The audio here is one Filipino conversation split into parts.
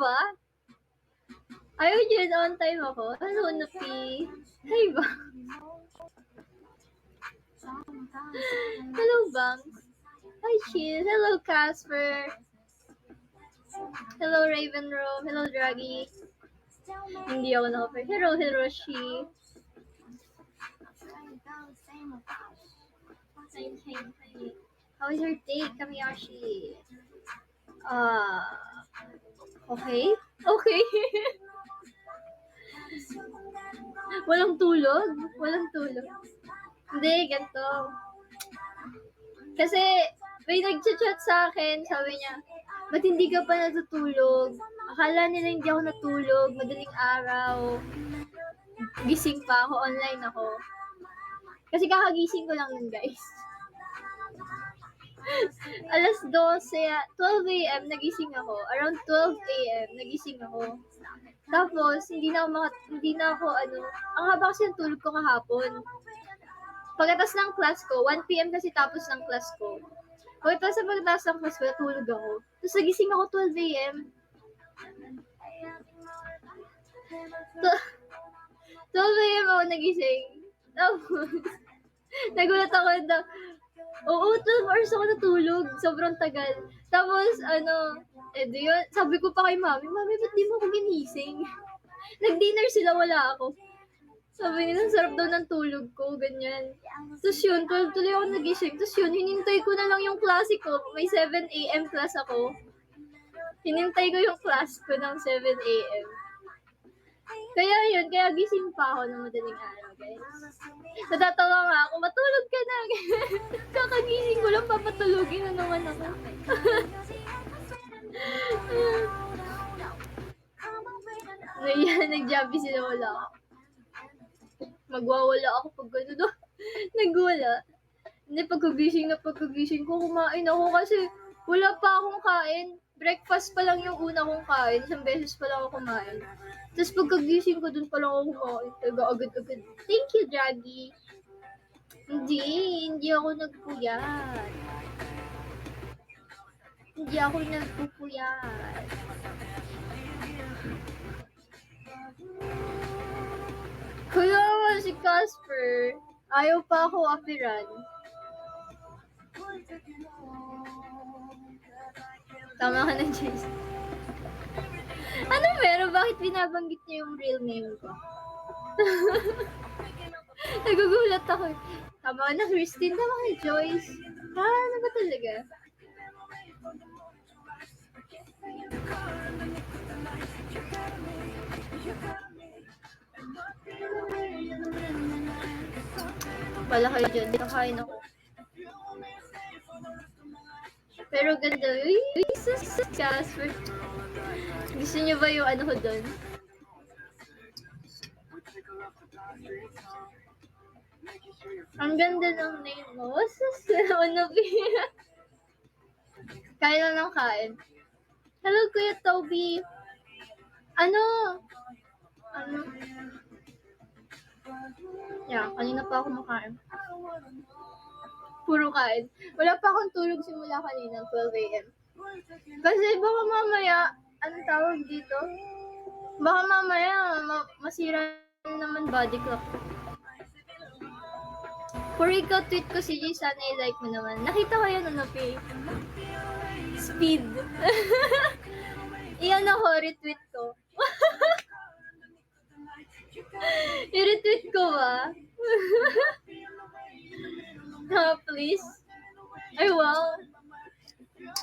ba? Ayaw yun, on time ako. Hello, Napi. Hey, ba? Hello, Banks. Hi, Chill. Hello, Casper. Hello, Raven Row. Hello, Draggy. Hindi ako na-offer. Hello, Hiroshi. How is your day, Kamiyashi? Okay? Okay. Walang tulog? Walang tulog. Hindi, ganito. Kasi, may nag-chat sa akin, sabi niya, ba't hindi ka pa natutulog? Akala nila hindi ako natulog, madaling araw. Gising pa ako, online ako. Kasi kakagising ko lang nun, guys. Alas 12 a.m. nagising ako. Around 12 a.m. nagising ako. Tapos, hindi na ako, ang haba kasi ng tulog ko kahapon. Pagkatapos ng class ko, 1 p.m. kasi tapos ng class ko. Pagkatapos ng class ko, natulog ako. Tapos nagising ako 12 a.m. 12 a.m. ako nagising. Tapos, nagulat ako na, oo, 12 hours ako natulog. Sobrang tagal. Tapos, di yun, sabi ko pa kay Mami, ba't di mo ako ginising? Nag-dinner sila, wala ako. Sabi nila, sarap daw ng tulog ko, ganyan. Tapos yun, 12 tuloy ako nagising. Tapos yun, hinintay ko na lang yung klase ko. May 7 a.m. class ako. Hinintay ko yung class ko ng 7 a.m. Kaya gising pa ako ng madaling araw, guys. Natatawa nga ako, matulog ka na. Kakagising ko lang, papatulogin na naman ako. Nag-jobby sila, wala ako. Magwawala ako pag gano'n. Nagwala. Hindi, pagkagising ko, kumain ako kasi wala pa akong kain. Breakfast pa lang yung una kong kain. Isang beses pa lang ako kumain. Tapos pagkagising ko, dun pa lang ako kumain. Taga agad-agad. Thank you, Draggy. Hindi ako nagpuyat. Hindi ako nagpupuyat. Kaya nga si Casper, ayaw pa ako apiran. Tama ka na, Jess. Ano meron? Bakit binabanggit niya yung real name ko? Nagugulat ako. Tama ka na, Christine. Tama ka, Joyce. Ano ba talaga? Wala kayo dyan. Kakain ako. Pero ganda. Uy, sus, Casper. Gusto niyo ba yung ano ko doon? Ang ganda ng name mo. Sus, ano ba? Kain lang ng kain. Hello, Kuya Toby. Ano? Yeah, kanina pa ako makain. Puro kain. Wala pa akong tulog simula kanina, 12 a.m. Kasi baka mamaya, anong tawag dito? Baka mamaya, masira naman body clock. Puro ikaw tweet ko si Jay, sana i-like mo naman. Nakita ko yan, Pay? Speed. Iyan ako, retweet ko. I-retweet ko ba? Please? Ay, wow.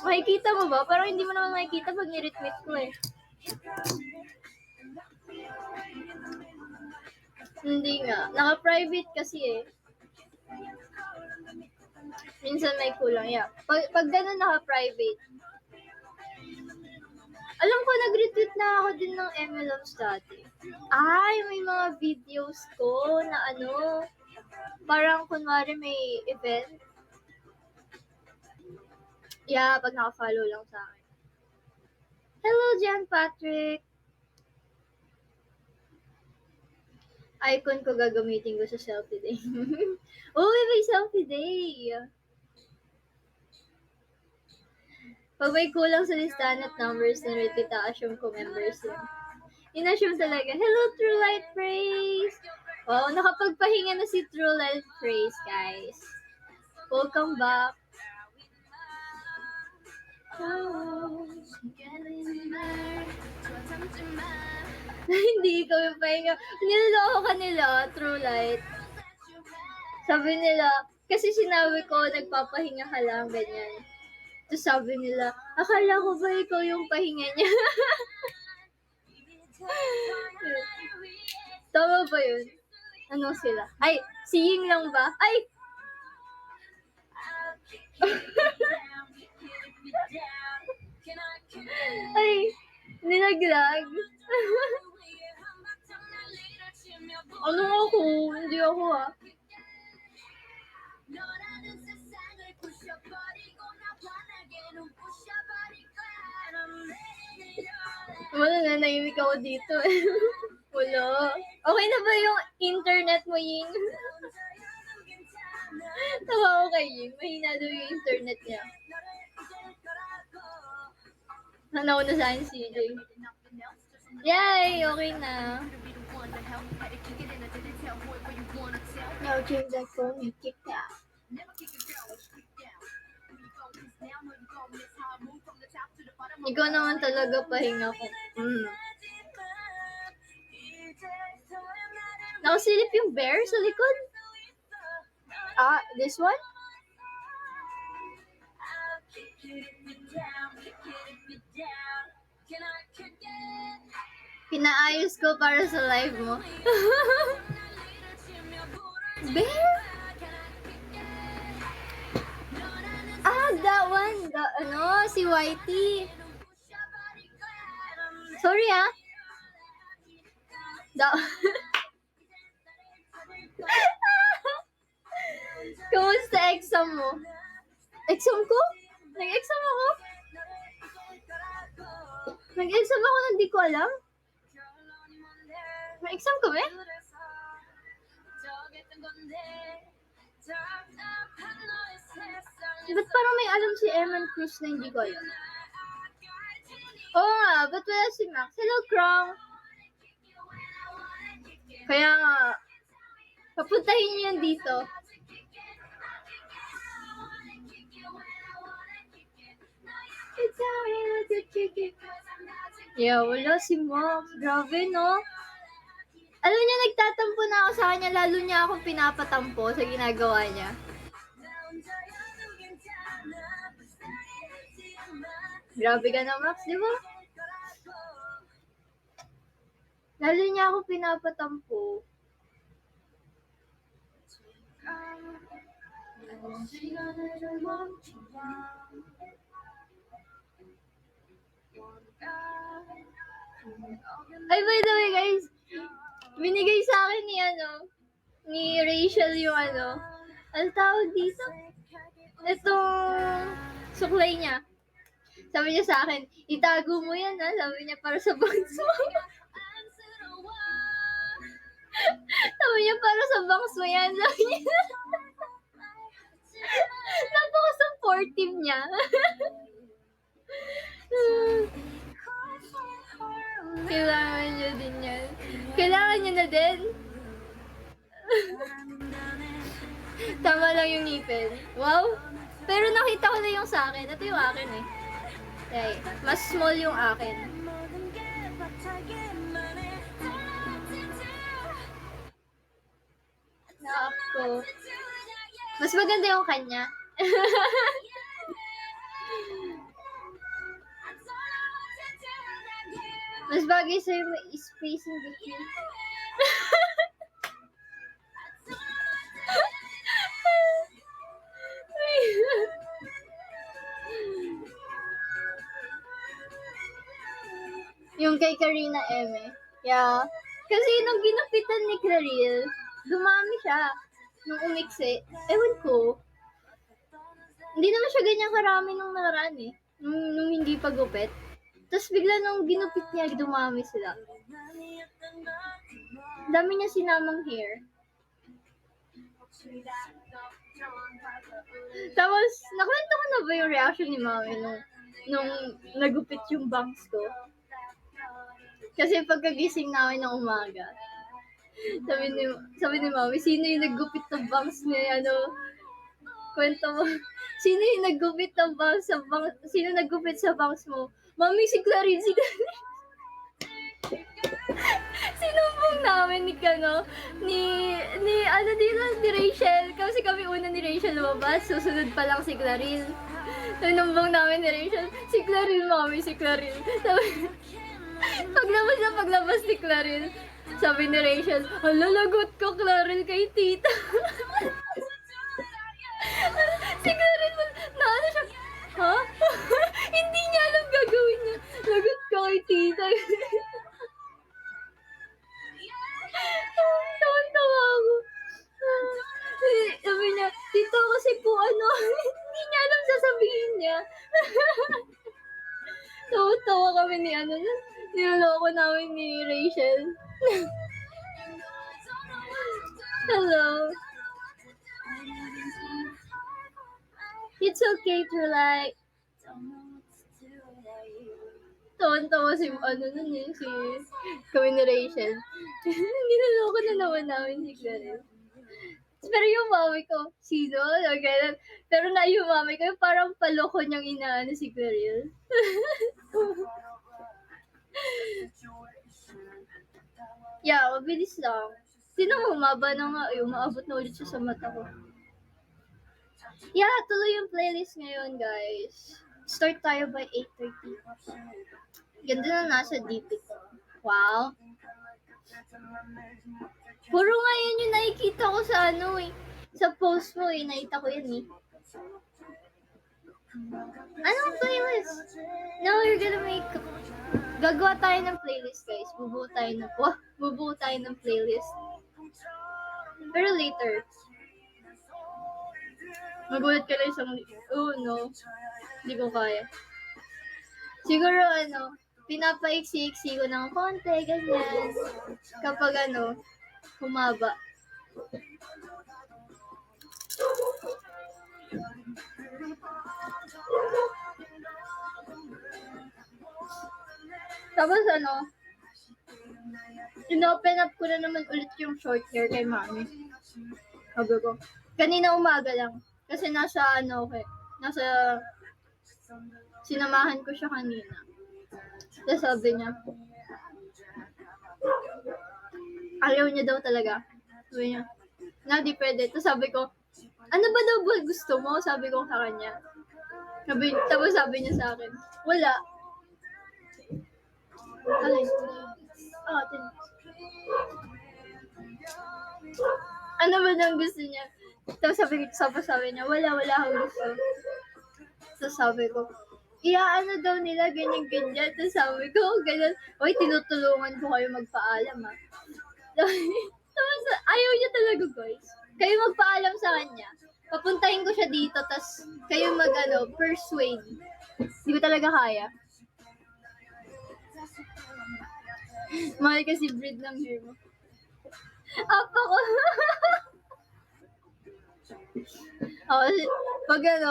Makikita mo ba? Parang hindi mo naman makikita pag ni-retweet ko eh. Hindi nga. Naka-private kasi eh. Minsan may kulang. Yeah. Pag ganun naka-private. Alam ko, nag-retweet na ako din ng MLOps dati. Ay, may mga videos ko na parang kunwari may event. Yeah, pag naka-follow lang sa akin. Hello, Jan Patrick. Icon ko gagamitin ko sa selfie day. Uy, may selfie day. Pag may kulang sa listahan at numbers na rate, ita-assume ko members yun. In-assume talaga. Hello, True Light Praise! Wow, nakapagpahinga na si True Light Praise, guys. Welcome back. Hindi ikaw yung pahinga. Niloloko ka nila, True Light. Sabi nila, kasi sinabi ko, nagpapahinga ka lang, ganyan. Tapos sabi nila, akala ko ba ikaw yung pahinga niya? Tama ba yun? Ano sila? Ay, si Ying lang ba? Ay! Ay, nilaglag. Ano ako? Hindi ako ah. Wala na, naimik ako dito. Wala. Okay na ba yung internet mo, Ying? Tawa ko kay Ying. Mahina daw yung internet niya. Nanaw na sa akin si CJ. Yay! Okay na. Now change that phone and kick out. Ikaw naman talaga pahinga ko. Nakasilip yung bear sa likod? Ah, this one? Pinaayos ko para sa live mo. Bear? Ah, that one. Si Whitey. Sorry ah. Kamusta exam mo? Exam ko? Nag-exam ako? Nag-exam ako na di ko alam? May exam ko ba? Ba't parang may alam si Eman Cruz na hindi ko alam? Oo nga, ba't wala si Max? Hello, Krong! Kaya nga, papuntahin niyo yan dito. Yeah, wala si Max. Grabe, no? Alam niya, nagtatampo na ako sa kanya, lalo niya akong pinapatampo sa ginagawa niya. Grabe ka na, Max, di ba? Lalo niya ako pinapatampo. Ay, by the way, guys, binigay sa akin ni Rachel yung ano tawag dito? Itong suklay niya. Sabi niya sa akin, itago mo yan ha. Sabi niya, para sa bangs mo. Sabi niya, para sa bangs mo yan. Sabi niya. Napaka-supportive niya. Kailangan niya din yan. Kailangan niya na din. Tama lang yung ngipin. Wow! Pero nakita ko na yung sa akin. Ito yung akin eh. Okay. Mas small yung akin. Na-up ko. Mas maganda yung kanya. Mas bagay sa'yo may space in between. Yung kay Karina Eme. Yeah. Kasi nung ginupitan ni Claril, dumami siya. Nung umiksi. Ewan ko. Hindi naman siya ganyan karami nung nakaraan eh. Nung hindi pa gupit. Tapos bigla nung ginupit niya, dumami sila. Dami niya sinamang hair. Tapos, nakwento ko na ba yung reaction ni Mami nung nung nagupit yung bangs ko. Kasi pagkagising namin ng umaga, sabi ni mami, sino yung naggupit ng bangs ni kwento mo. Sino yung naggupit ng bangs sa bangs, sino naggupit sa bangs mo? Mami, si Clarice, si Clarice. Sinumbong namin ni Rachel. Kasi kami una ni Rachel lumabas, susunod pa lang si Claril. Sinumbong namin ni Rachel, si Claril, mami, si Claril. Paglabas ni Claril, sabi ni Rachel, hala, lagot ko, Claril, kay tita. Si Claril, naano siya, ha? Hindi niya alam gagawin niya. Lagot ko kay tita. Tawa ako. Sabi niya, tito kasi po hindi niya alam sasabihin niya. Tawa kami niloloko namin ni Rachel. Hello. It's okay to like. Tawa si kami ni Rachel. Niloloko na naman namin si Clarence. Pero yung mami ko, sino? Ganun. Pero yung mami ko, parang paloko niyang inaano si Clarence. Yeah, mabilis lang. Sino humaba na nga, maabot na ulit siya sa mata ko. Yeah, tuloy yung playlist ngayon, guys. Start tayo by 8:30. Ganda na nasa DP ko. Wow. Puro nga yan yung nakikita ko sa sa post mo nakita ko yan Anong playlist? No, you're gonna gagawa tayo ng playlist, guys. Bubuo tayo ng playlist. Pero later. Magulat ka lang no. Hindi ko kaya. Siguro pinapaiksi-iksi ko ng konti, ganyan. Kapag humaba. Tapos inopen up ko na naman ulit yung short hair kay mami. Sabi ko, kanina umaga lang. Kasi sinamahan ko siya kanina. Tapos sabi niya, ayaw niya daw talaga. Sabi niya, di pwede. Tapos sabi ko, ano ba daw gusto mo? Sabi ko sa kanya. Tapos sabi niya sa akin, wala. Alin? Ano ba daw gusto niya? Tapos sabi niya, wala akong gusto. Tapos sabi ko, daw nila, ganyan. Tapos sabi ko, ganyan. Oy, tinutulungan ko kayo magpaalam, ha. Tapos ayaw niya talaga, guys. Kayo magpaalam sa kanya. Papuntahin ko siya dito, tapos kayo persuade. Hindi ko talaga kaya. Mahal kasi breed ng hair mo. Apa ko.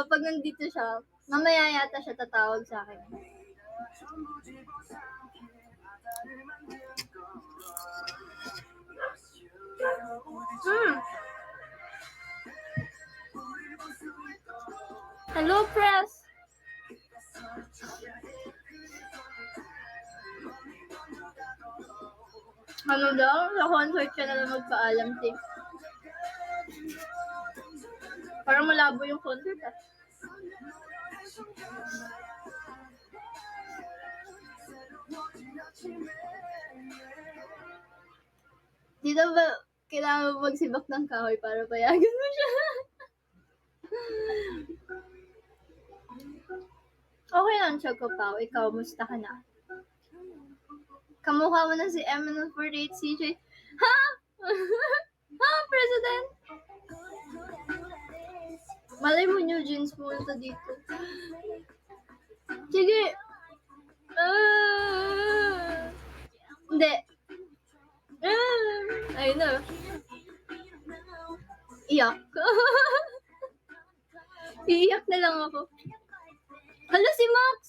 Pag nandito siya, mamaya yata siya tatawag sa akin. Hello, press. Ano daw? Sa concert siya na lang magpaalam, Tim. Parang malabo yung concert, ah. Dito ba kailangan mo magsibak ng kahoy para payagan mo siya? Okay lang, Choco Pao. Ikaw, musta ka na? Kamukha mo na si MN48 CJ. Ha? Ha, President? Malay mo, New Jeans pumunta dito. Sige. Hindi. Ayun na. Iyak. Iiyak na lang ako. Hala, si Max!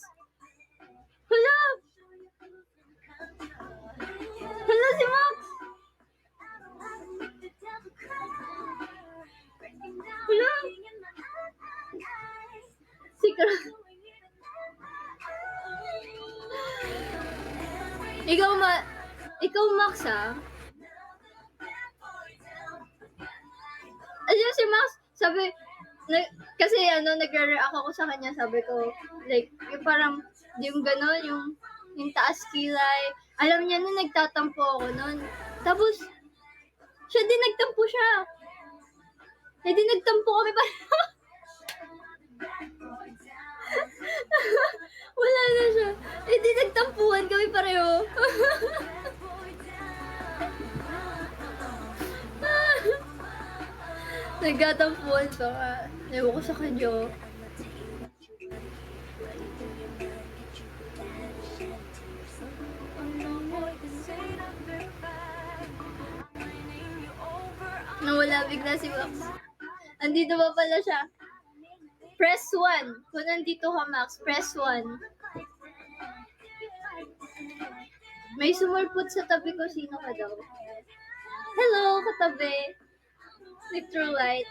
Hala! Hala si Max! Hala! Si Ikaw Ikaw Max ha? Ayun si Max, sabi, kasi nagre-react ako sa kanya, sabi ko, like, yung parang, yung gano'n, yung taas kilay. Alam niya na nagtatampo ako nun. Tapos, siya din nagtampo siya. Eh di nagtampo kami pa. Wala na siya. Eh di nagtampuhan kami pareho. Nagkatampuhan pa nga. Ewan ko sa kanya. Nawala bigla si Max. Andito ba pala siya? Press 1. Kung nandito ka, Max, press 1. May sumulpot sa tabi ko. Sino ka daw? Hello, katabi. With true light.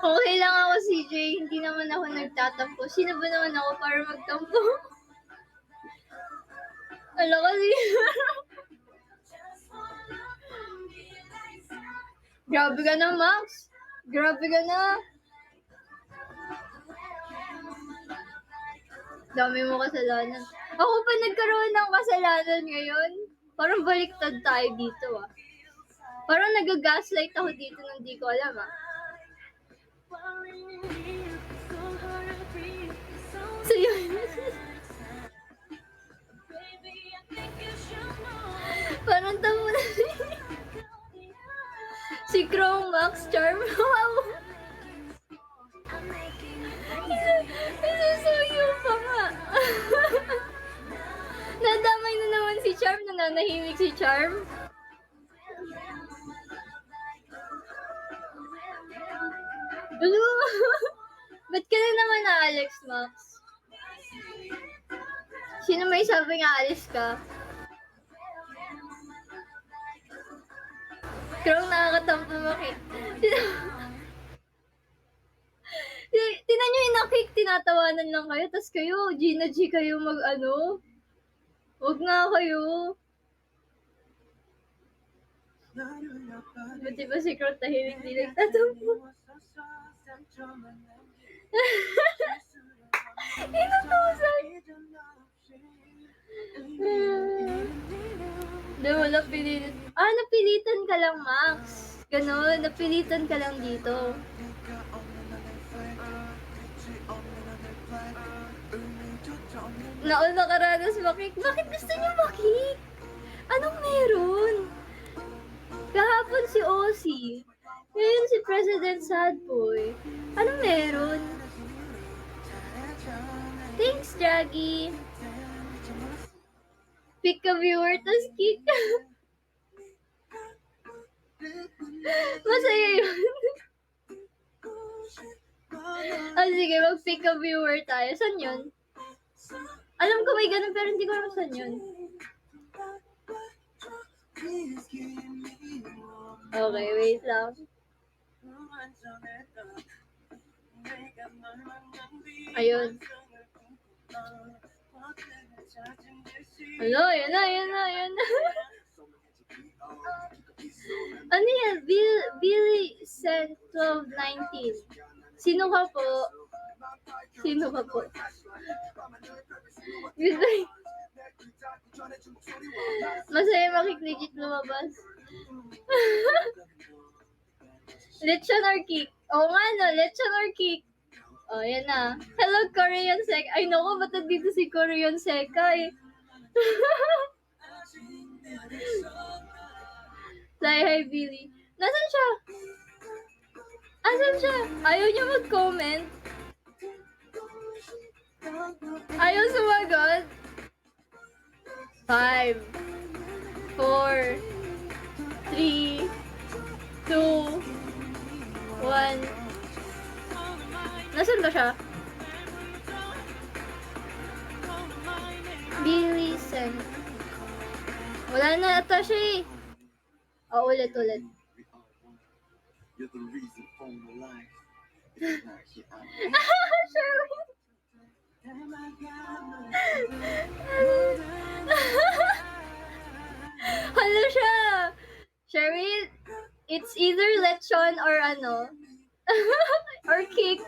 Okay lang ako, CJ. Hindi naman ako nagtatampo. Sino ba naman ako para magtampo? Ala kasi. Grabe ka na, Max. Grabe ka na. Dami mo kasalanan. Ako pa nagkaroon ng kasalanan ngayon. Parang baliktad tayo dito ah. Parang nag-gaslight ako dito nang di ko alam ah. So yun. Parang tamo na. Si Chrome Max Charm. Wow. Isusuyo pa nga. Nadamay na naman si Charm. Nananahimik si Charm. Hello? Ba't ka na naman na-Alex, Max? Sino may sabi nga alis ka? Krong nakakatampo makik. Tinan nyo yung nakik, tinatawanan lang kayo, tas kayo, Gina G kayo mag-ano. Huwag nga kayo. Buti ba si Krong tahimik di nagtatampo? Inutusan. Di wala pilitan. Napilitan ka lang, Max. Ganon, napilitan ka lang dito. Nauna nakaranas makik. Bakit gusto niyo makik? Anong meron? Kahapon si Ozzy. Ngayon si President Sadboy. Anong meron? Thanks, Jaggy. Pick a viewer, tas kick. Masaya yun. Sige, mag-pick a viewer tayo. Saan yun? Alam ko may ganun, pero hindi ko alam saan yun. Okay, wait lang. Ayun. Hello, yun na. Ano yan? Billy sent 1219. Sino ka po? Masaya makikligit lumabas. Lechon or kick? Oo nga no, lechon or kick. Oh, yan na. Hello, Korean Sek. Ay, naku, ba't dito si Korean Sekay? Say hi, Billy. Nasaan siya? Asan siya? Ayaw niya mag-comment. Ayaw sumagot. 5, 3, 2, 1. Nasaan ba siya? Bilisan. Wala na ata siya eh. Ulit. You're the reason for my life. Sherwin. Hala siya. Sherwin, it's either lechon or ano. Or kick.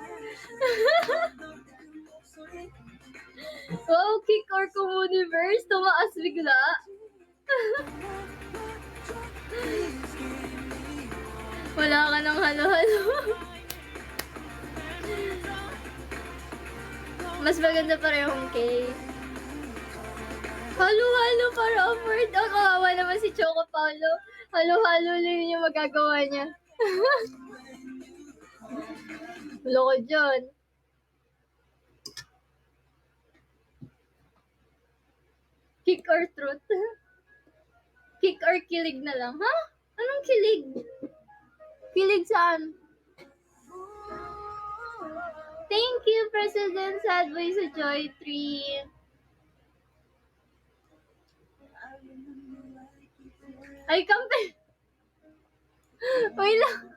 Wow, kick or Comuniverse. Tumaas bigla. Wala ka ng halo-halo. Mas maganda parehong cake. Halo-halo para offered. Oh, kawawa naman si Choco Paulo. Halo-halo lang yung magagawa niya. Loko dyan. Kick or truth? Kick or kilig na lang. Ha? Anong kilig? Kilig saan? Thank you, President Sadboy sa Joy 3. Ay, kampe. Wait lang.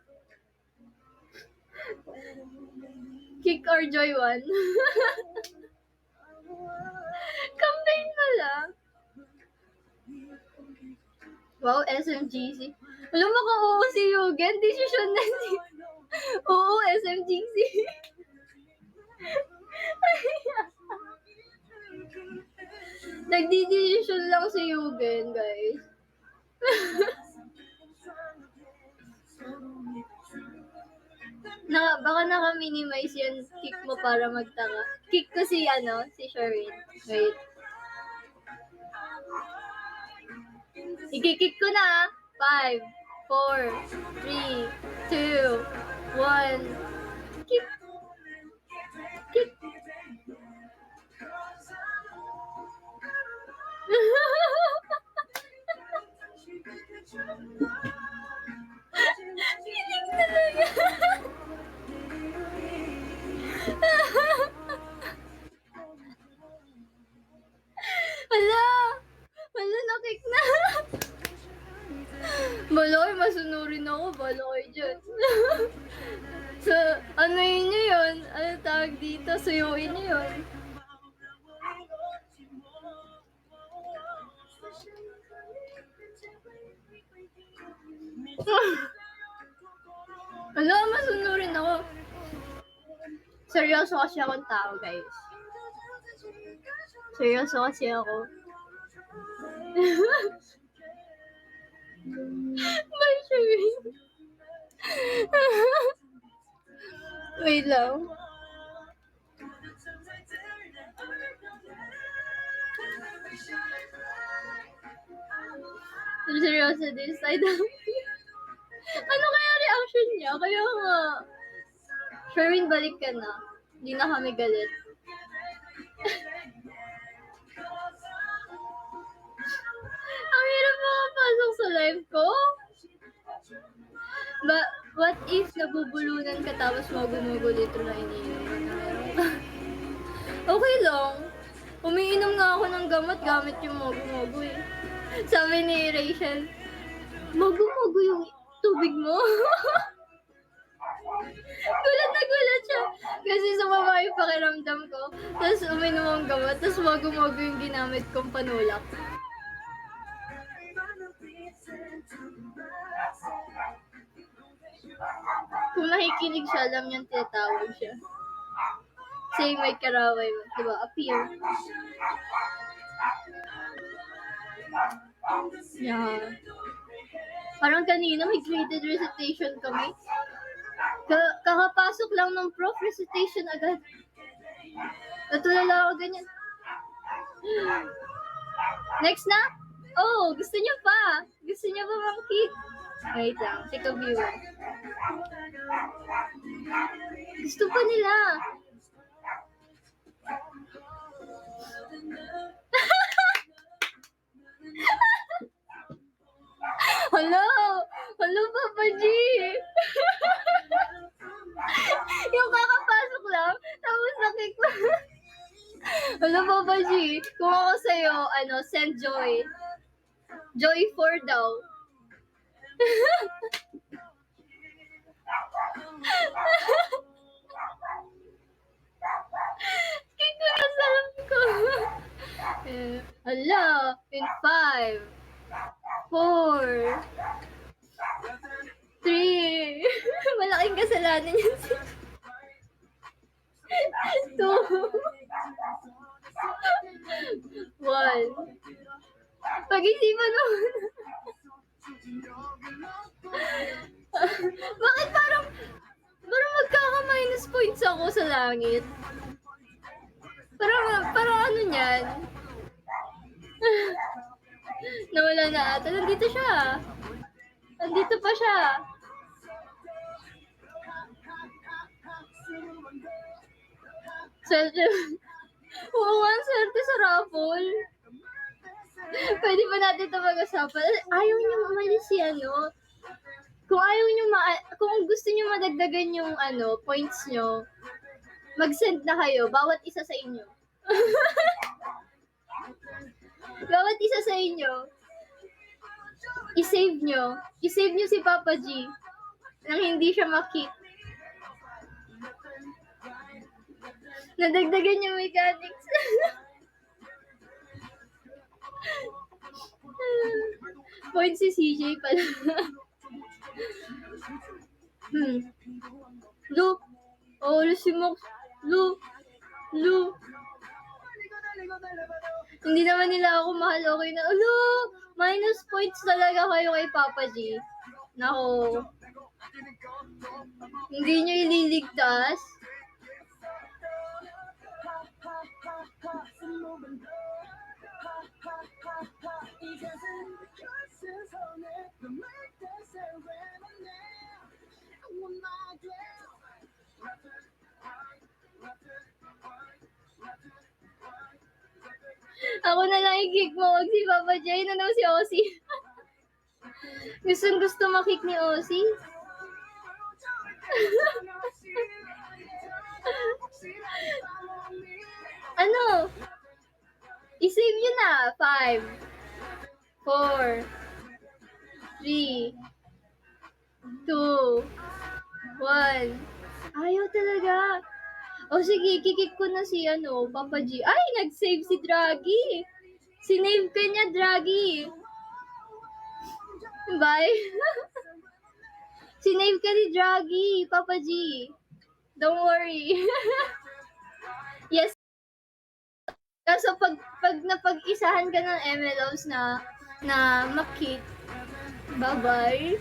Kick or Joy 1? Campaign na lang. Wow, SMGC. Alam mo kung oo si Yugen, desisyon na si... Oo, SMGC. Nagdi-decision lang si Yugen, guys. Baka naka-minimize yan kick mo para magtaka. Kick ko si Sherwin. Wait. Iki-kick ko na. 5, 4, 3, 2, 1. Kick. Kick. Kinig talaga. Hala, nakik na. Baloy, masunurin ako. Baloy dyan. Ano yun? Ano tawag dito? Suyuin niyo yun. Hala, masunurin ako. Seryoso kasi akong tao, guys. Seryoso kasi ako. Bye, Sherwin. Wait lang. Seryoso this side. Ano kaya reaction niya? Kaya nga. Sherwin, balik ka na. Hindi na kami galit. Ang hirap makapasok sa live ko. What if nabubulunan ka tapos magunugo litro na iniinom? Okay lang. Umiinom nga ako ng gamot gamit yung mogu-mogu eh. Sabi ni Rachel, mogu-mogu yung tubig mo? Gulat na gulat siya. Kasi sumama yung pakiramdam ko. Tapos uminom ang gamot. Tapos mogu-mogu yung ginamit kong panulak. Kung nakikinig siya, alam niyang tinatawag siya. Say may karaway mo. Diba? Appear. Yeah. Parang kanina may graded recitation kami. Kakapasok lang ng prof, recitation agad. Natulala ako ganyan. Next na? Oh, gusto niyo pa? Gusto niyo ba mang kick? Wait lang, take a view. Gusto pa nila. Hello! Hello, Papa G! Yung kakapasok lang, tapos nakik pa. Hello, Papa G! Kung ako sa'yo, send Joy. Joy 4 daw. Kiko na sarap ko. Hala, in 5, 4, 3. Malaking kasalanan yun. 2, 1. Pag-isipan mo. Bakit parang magkaka-minus points ako sa langit? Parang ano niyan? Nawala na ata. Nandito siya. Nandito pa siya. Swerte. Oo nga, swerte sa raffle. Pwede ba natin ito mag-usapan? Ayaw niyo umalis si Kung ayaw niyo kung gusto niyo madagdagan yung points niyo, mag-send na kayo, bawat isa sa inyo. Bawat isa sa inyo. I-save nyo si Papa G nang hindi siya makit. Nadagdagan yung mechanics. Point si CJ pala. Lu. Oh, si Mox. Lu. Hindi naman nila ako mahal. Okay na. Lu. Minus points talaga kayo kay Papa G. Nako. Hindi nyo ililigtas. Ako na lang i-kick mo. Wag si Papa J. Ano si Ossie? Gusto makick ni Ossie? Ano? I-save nyo na. 5, 4, 3, 2, 1. Ayaw talaga. O sige, kikik ko na si Papa G. Ay, nag-save si Draggy. Sinave ka niya, Draggy. Bye. Sinave ka ni Draggy, Papa G. Don't worry. Yes. Kaso pag napag-isahan ka ng MLOs na makit, bye-bye.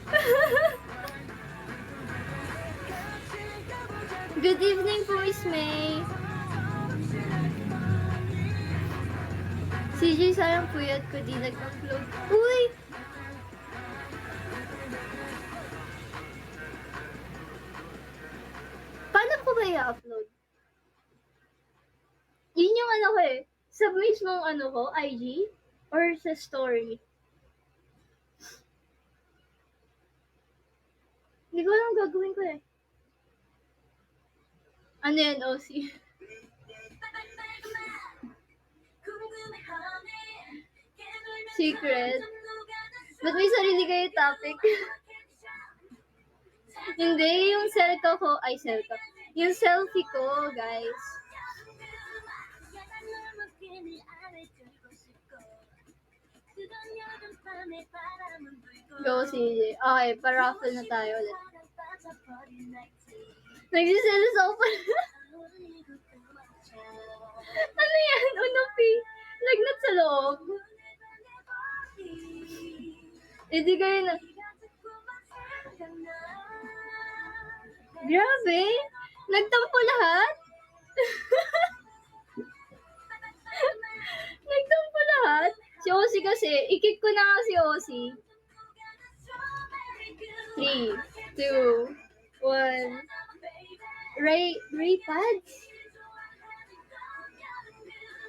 Good evening po, Miss May. CJ, sayang puyat ko di nag-upload. Uy! Paano ko ba i-upload? Yun yung ko eh. Sa mismong ko, IG? Or sa story? Hindi ko alam gagawin ko eh. Ano yan, OC? Secret? Ba't may sarili kayo topic? Hindi, yung selfie ko. Yung selfie ko, guys. Go, CJ. Okay, pa-raffle na tayo ulit. Nagsiselos ako pa. Ano yan? Unopi. Lagnat sa loob. Hindi kayo na... Grabe. Nagtampo lahat. Nagtampo lahat. Si Ossie kasi, i-kick ko na nga si Ossie. 3, 2, 1. Ray Pads?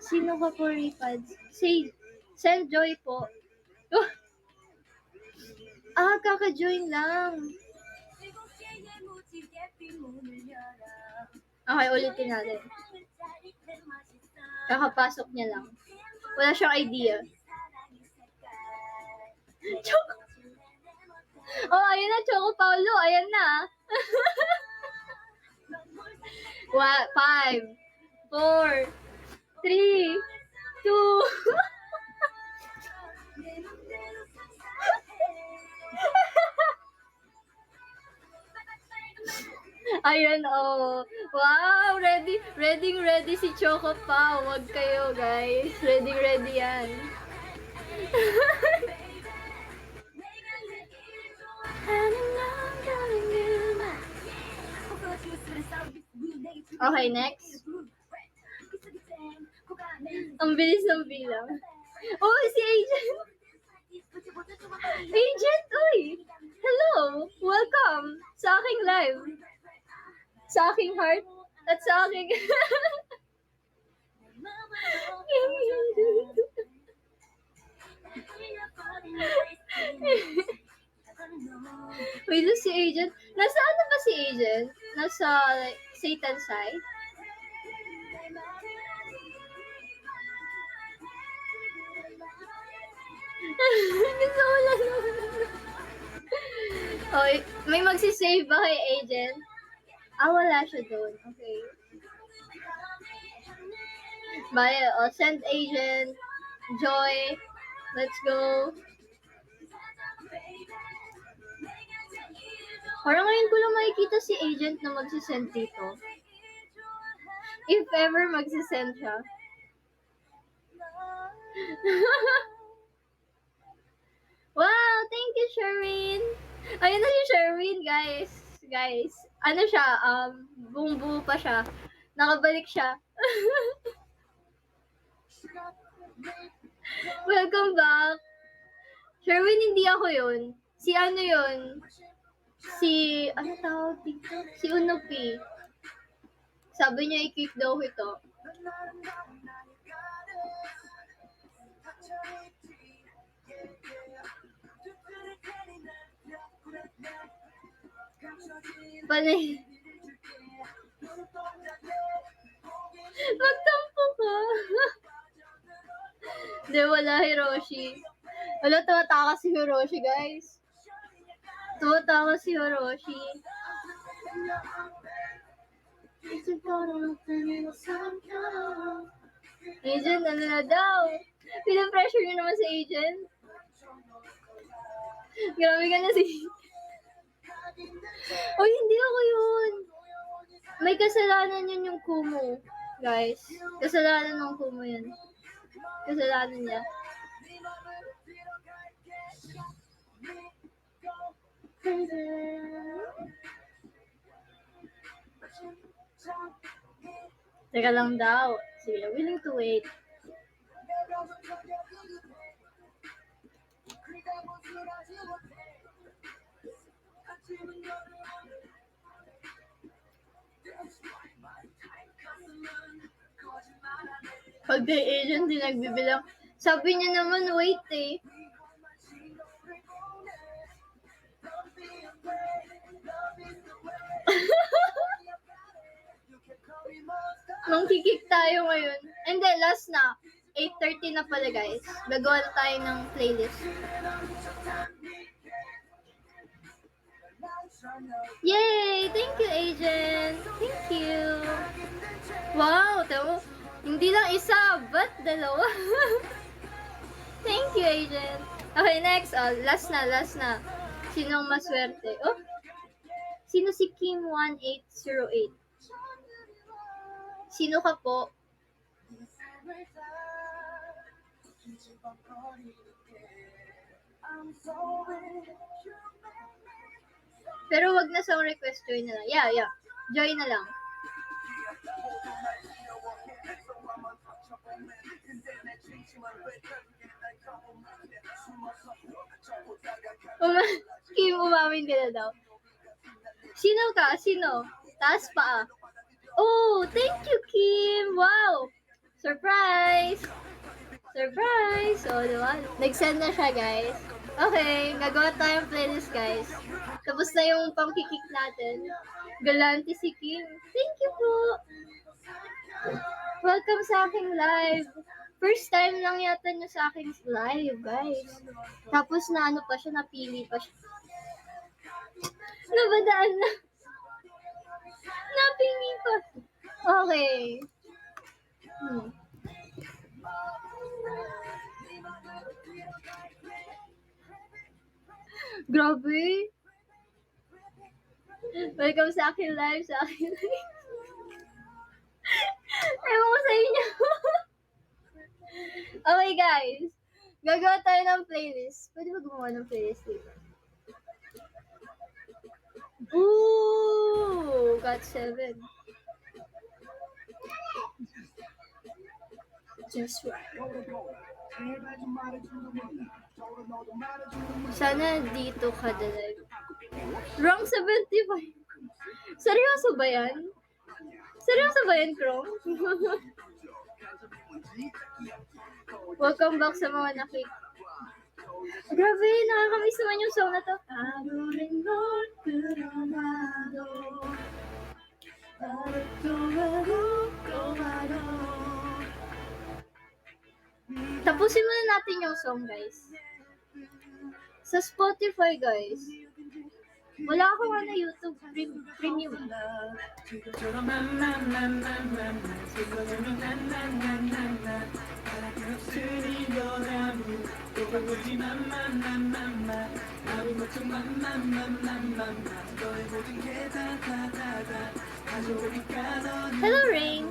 Sino ka po, Ray Pads? Send Joy po. Kaka-join lang. Okay, ulitin natin. Kakapasok niya lang. Wala siyang idea. Choco. Oh, ayun na, Choco Paulo. Ayan na. 5, 4, 3, 2. Ayun, oh. Wow, ready si Choco pa. Huwag kayo, guys. Ready yan. Okay, next. Ang bilis ng bilang. Oh, si Agent. Agent, uy! Hello! Welcome sa aking live. Sa aking heart at sa aking... Wait, si Agent. Nasa ano ba si Agent? Nasa like, Satan side? Gusto ko lang. Okay, may magsisave ba kay Agent? Wala siya doon. Okay. Bye. Send Agent. Joy. Let's go. Parang ngayon ko lang makikita si Agent na magsisend dito. If ever magsisend siya. Wow, thank you, Sherwin. Ayun na si Sherwin, guys. Guys, ano siya, buong-buo pa siya. Nakabalik siya. Welcome back. Sherwin, hindi ako yun. Si ano yun? Si, ano tawag dito? Si Unopi. Sabi niya, i-kick daw ito. Panay. Magtampo ka. Hindi, wala Hiroshi. Wala, tumatakas si Hiroshi, guys. Tumatakas si Hiroshi. Agent, ano na daw? Pinapressure niyo naman si Agent. Grabe ka na si... Oh, hindi ako yun. May kasalanan yun yung Kumu. Guys, kasalanan ng Kumu yun. Kasalanan niya. Teka lang daw. Sige, willing to wait. Pag the agent di nagbibilang, sabi niya naman wait eh. Mangkikik tayo ngayon. Hindi, last na. 8:30 na pala, guys. Gagawa na tayo ng playlist. Yay! Thank you, Agent. Thank you. Wow, tayo. Hindi lang isa, but dalawa. Thank you, Agent. Okay, next. Last na. Sinong maswerte? Oh, sino si Kim1808? Sino ka po? Pero wag na sa request, join na lang. Yeah. Join na lang. Kim, umamin ka na daw. Sino ka? Sino? Taas pa ah. Oh, thank you, Kim. Wow. Surprise. Oh, diba? Nag-send na siya, guys. Okay, gagawa tayong playlist, guys. Tapos na yung pangkikik natin. Galante si Kim. Thank you po. Welcome sa aking live. First time lang yata niya sa aking live, guys. Tapos na ano pa siya, napili pa siya. Nabadaan na. Napili pa. Okay. Grabe. Welcome sa akin live, sa akin live. Ewan ko sa inyo. Okay, guys. Gagawa tayo ng playlist. Pwede ba gumawa ng playlist dito? Ooh! Got 7. Just right. Sana dito ka the live. Wrong 75. Seryoso ba yan? Seryoso ba yan, Krong? Welcome back sa mga nakik. Grabe, nakakamiss naman yung song na to. Tapusin muna natin yung song, guys. Sa Spotify, guys. Wala akong YouTube premium. Hello, Rain.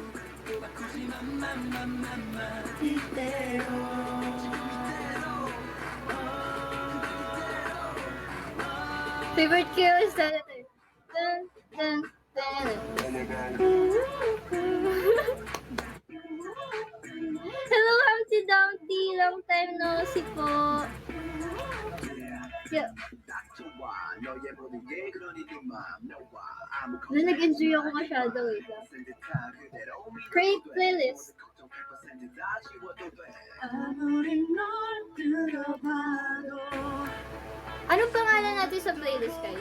Favorite kill is that dun, dun, dun. Hello, Humpty Dumpty. Long time no see po. Yeah. Nag-enjoy ako masyado eh. Create playlist. Anong pangalan natin sa playlist, guys?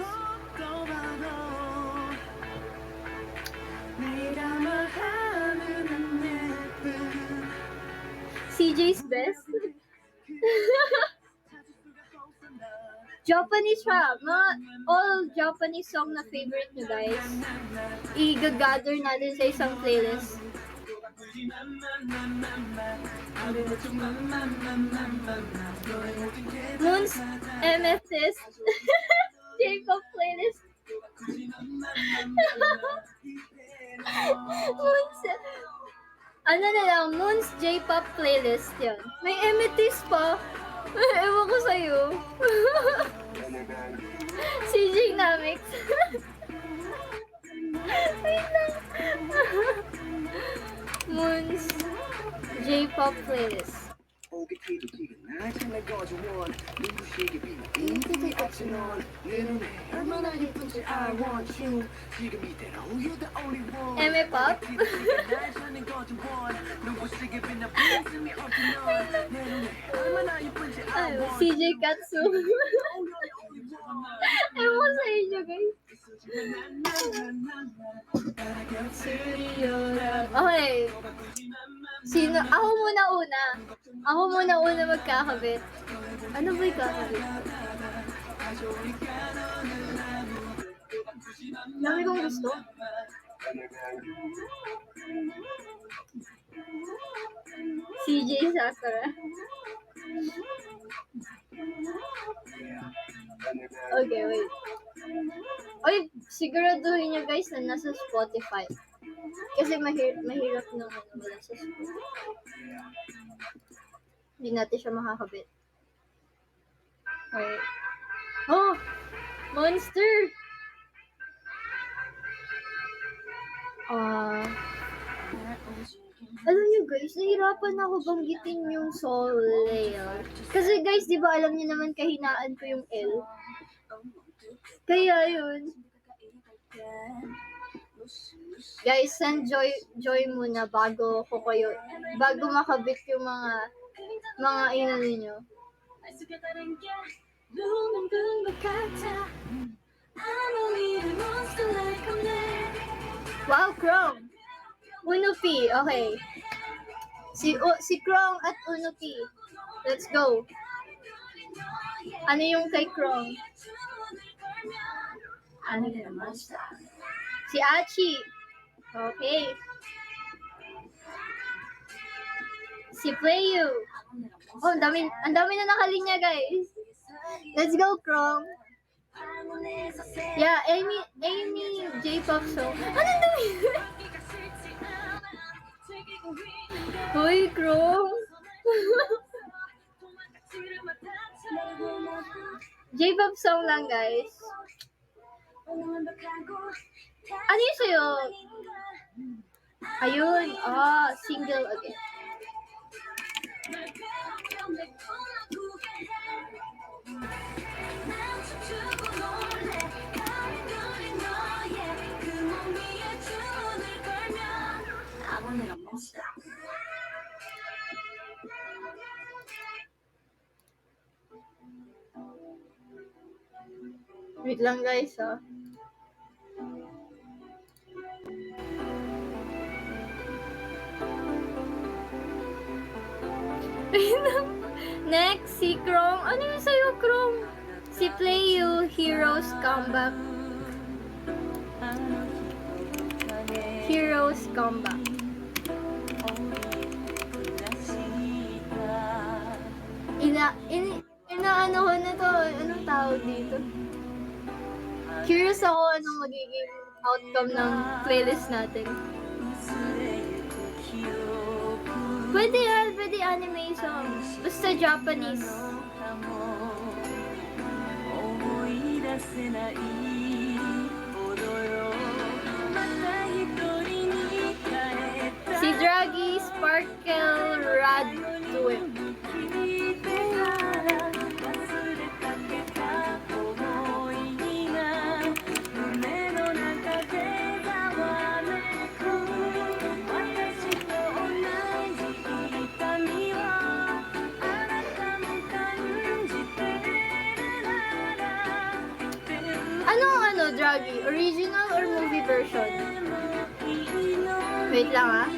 CJ's best? Japanese rap. Mga all Japanese song na favorite nyo, guys. I-gather natin sa isang playlist. Moon's MFS J-pop playlist. Moon's ano na lang, Moon's J-pop playlist yan. May amethyst pa. Ewan ko sa'yo. CJ Namix. Wait lang. Moon's J-pop playlist. MA Pop? CJ Katsu. Ewan ko sa inyo, guys. Okay. Sino? Ako muna una magkakabit. Ano ba yung kakabit? Dami kong gusto. CJ Sakura. Okay, wait. Oy, siguraduhin nyo guys na nasa Spotify. Kasi mahirap na wala sa Spotify. Hindi natin siya makakabit. Okay. Oh! Monster! Alam nyo guys, nahirapan ako banggitin yung soul layer. Kasi guys, di ba alam niyo naman kahinaan ko yung L? Kaya yun. Guys, send joy muna bago makabit yung mga inano niyo. Wow, Krong. Unupi, okay. Si Krong at Unupi. Let's go. Ano yung kay Krong? Ano yun? Si Achi. Okay. Si Playu. Oh, ang dami na nakalinya, guys. Let's go, Krong. Yeah, Amy J-pop song. Anong dami? Hoy, Krong. J-pop song lang, guys. Ano yun sa'yo? Ayun. Single again. Wait lang, guys, Next, si Krong. Ano yun sa'yo, Krong? Si Playu, Heroes Comeback. Heroes Comeback. Inaano ko na to. Anong tawag dito? Curious ako anong magiging outcome ng playlist natin. Pwede anime song. Basta Japanese. Si Draggy, Sparkle, Radwimp. Anong Draggy? Original or movie version? Wait lang,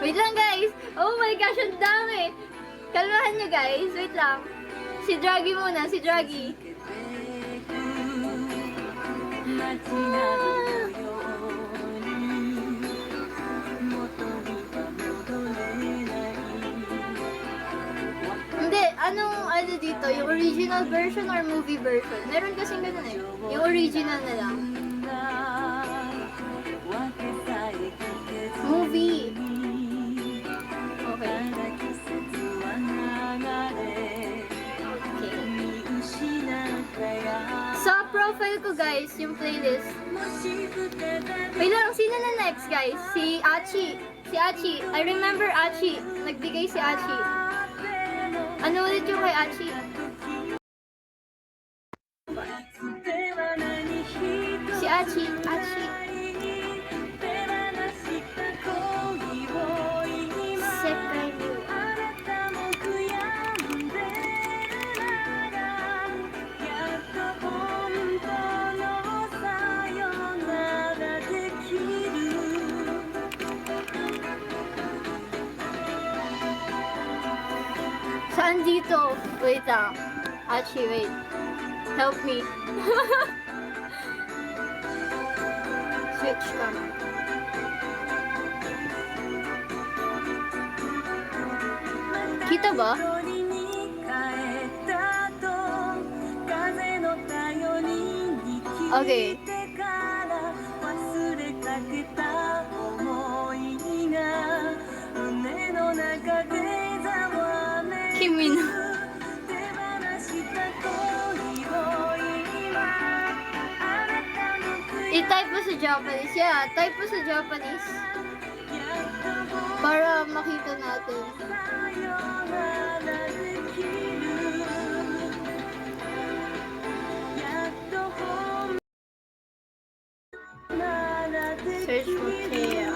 Wait lang, guys. Oh my gosh, ang dami. Kalmahan nyo, guys. Wait lang. Si Draggy muna, si Draggy. Hindi, anong ano dito? Yung original version or movie version? Meron kasing ganun eh. Yung original na lang. Movie. Okay. Sa profile ko, guys, yung playlist. Wait lang, sino na next, guys? Si Achi. Si Achi. I remember Achi. Nagbigay si Achi. Ano ulit yung kay Achi? Si Achi. Achi. Saan dito? Wait lang. Achi, wait. Help me. Switch ka. Kita ba? Okay. Kimi no. I-type mo sa Japanese. Yeah, type mo sa Japanese. Para makita natin. Search for Kea.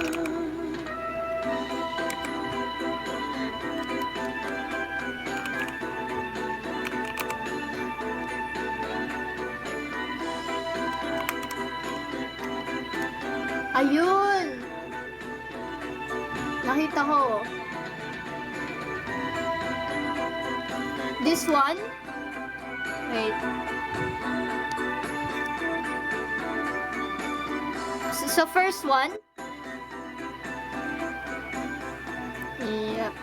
Ayun! Nakita ko. This one? Wait. So first one? Yep.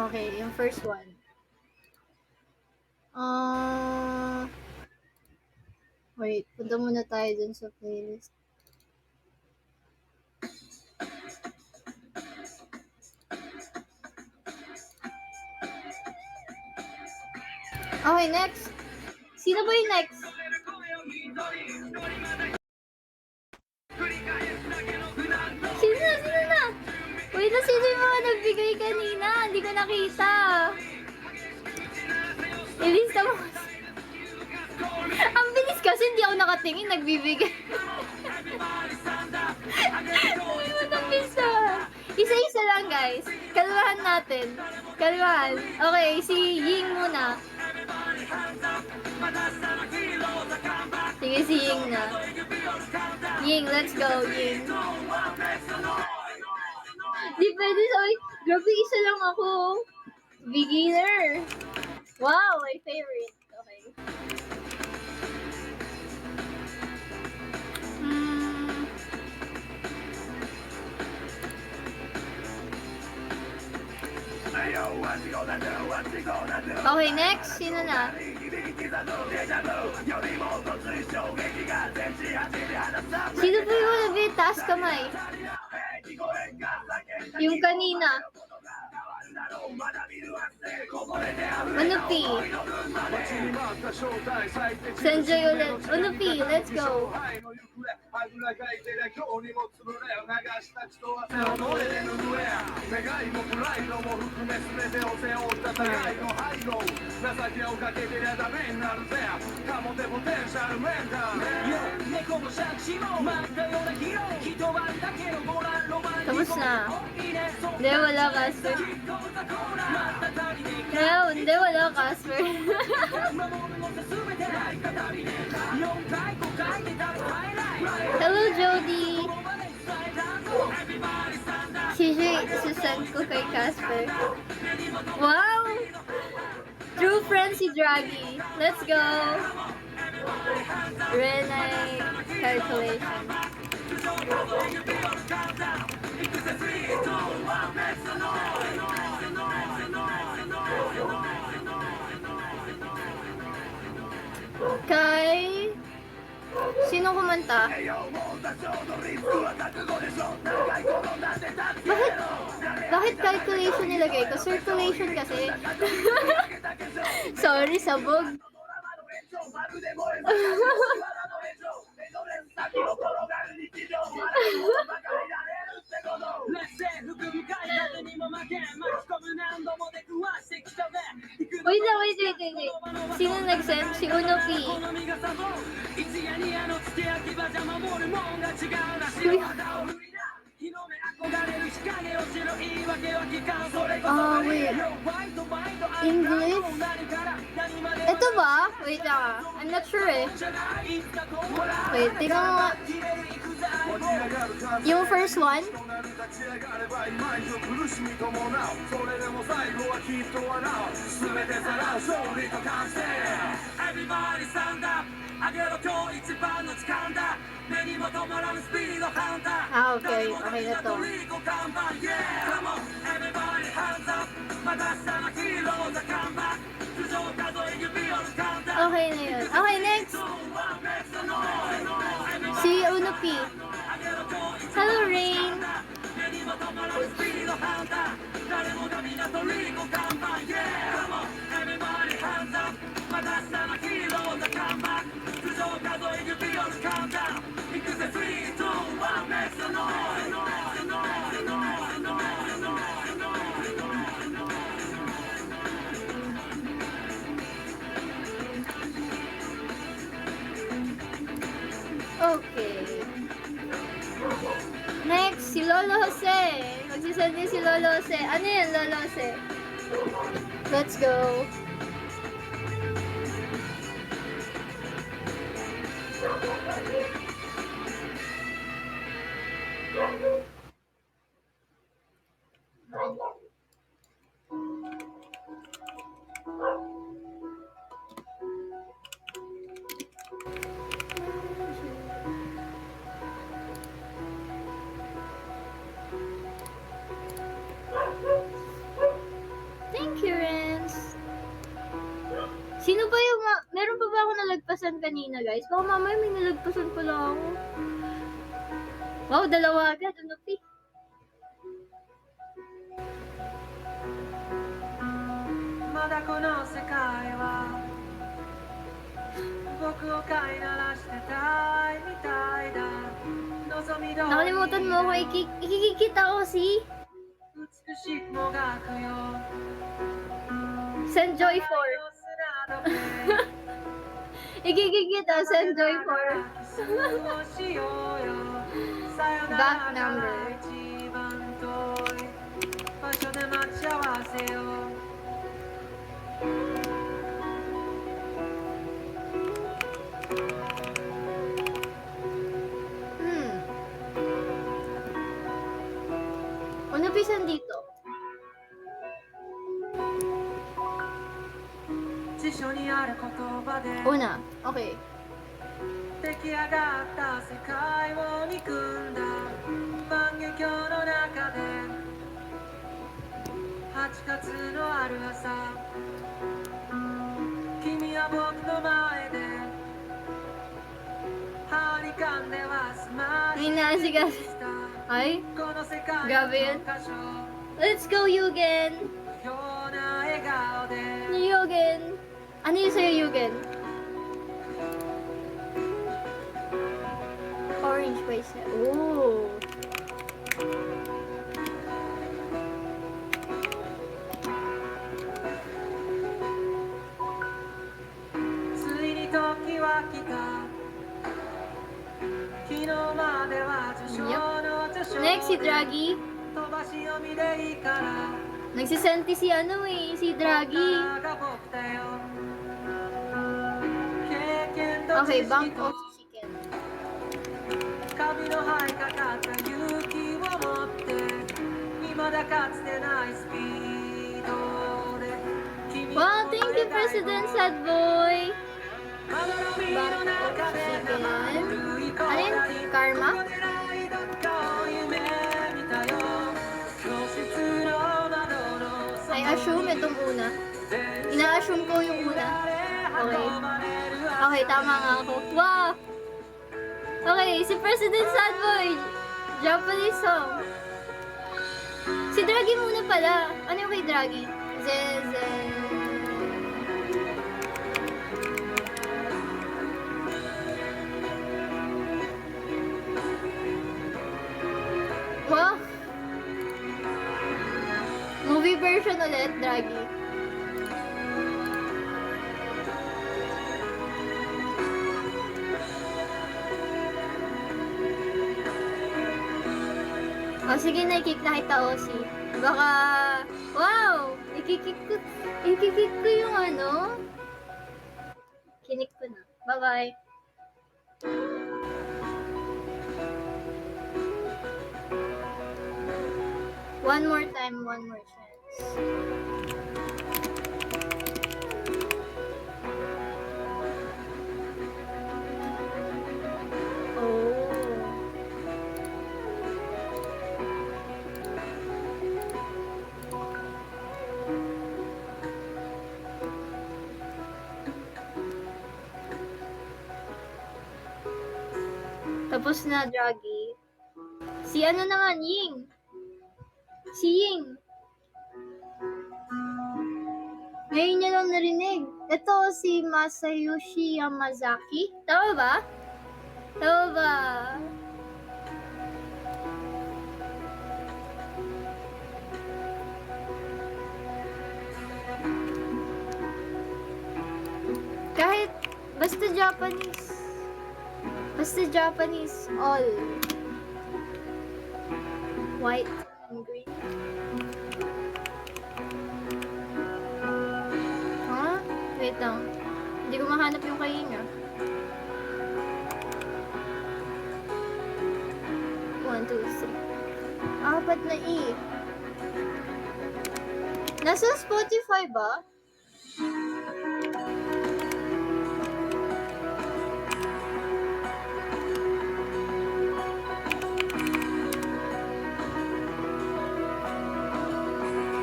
Okay, yung first one. Wait, punta muna tayo dun sa playlist. Okay, next. Sino ba yung next? Sino na? Wait, sino yung mga nagbigay kanina? Hindi ko nakita. Ilista mo. Ang bilis kasi hindi ako nakatingin, nagbibigay. Hindi mo nabisa. Isa-isa lang, guys. Kalmahan natin. Kalmahan. Okay, si Ying muna. Sige, si Ying na. Ying, let's go, Ying. Di pwede sabi, grabe, isa lang ako. Beginner. Wow, my favorite. Okay. Okay, next. Sino na? Sino po yung nabi? Taas kamay. Yung kanina. Unupi. Sanjay ulit. Unupi, let's go. Tapos na. Hindi, wala Casper. Hindi, wala Casper. Hello, Jody. Susend ko kay Casper. Wow! True friend si Draghi. Let's go! Renai calculation. Kay... Sino kumanta? Bakit calculation nilagay ko? Circulation kasi. Sorry, sabog. Wait. Sino nag-send? Si Unopi. Wait. English? Ito ba? Wait lang. I'm not sure eh. Wait, tingnan mo nga. Yung first one? Okay. Okay na to. Okay na yun. Okay, next. Si Unopi. Hello, Rain. Okay. Next, si Lolo Jose. Magsisend din si Lolo Jose. Ano yun, Lolo Jose? Let's go. nalagpasan kanina, guys. Baka mamaya may nalagpasan pala ako. Wow, dalawa agad. Ano, Pi? まだこの世界は僕を飼いならしてたいみたいだ望み通り Nakalimutan mo ako. Ikikikita ko si 美しくもがくよ Senjoy 4. 砂時計 Ikikikita, Senjoy 4. キスをしようよさよな Back ら number. から一番遠い場所で待ち合わせよう Ano pisan dito? 辞書にある言葉で Una. Okay. 出来上がった世界を憎んだ万華鏡の中で8月のある朝君は僕の前で張り噛んでは済まAy, naasigas. Ay, この世界 Grabe yun. の箇所 let's go, Yugen. ような笑顔で Yugen. Ano yun sa'yo, Yugen? Orange by set. Oh.「ついに時は来た」「昨日までは序章の序章 Next, si Draggy. 飛ばし読みでいいから Nagsisenti si ano eh, si Draggy. あなたが僕だよ経験と Okay, 知 Bank 識と of Chicken. カビの生えかかった勇気を持って未だかつてないスピードで君の Wow, thank you, President Sad Boy. まどろみの中で生ぬるい Ano yun? Karma? ここでないどっかを夢見たよ教室の窓の外 I assume itong una. Ina-assume ko yung una. Okay. Okay, tama nga ako. Wow! Okay, si President Sad Boy. Japanese song. Si Draggy muna pala. Ano yung kay Draggy? Zen. Wow! Movie version ulit, Draggy. O sige na, i-kick na kita, Osi. Baka, wow! I-kick ko yung ano. Kinik ko na. Bye-bye. One more time, one more chance. Oh. Tapos na, Draggy. Si ano naman, Ying. Si Ying. Ngayon niya lang narinig. Ito si Masayoshi Yamazaki. Tama ba? Tama ba? Kahit basta Japanese. Basta Japanese. All. White and green. Ha? Wait lang. Hindi ko mahanap yung kay niya. 1, 2, 3. Apat na E. Nasa Spotify ba?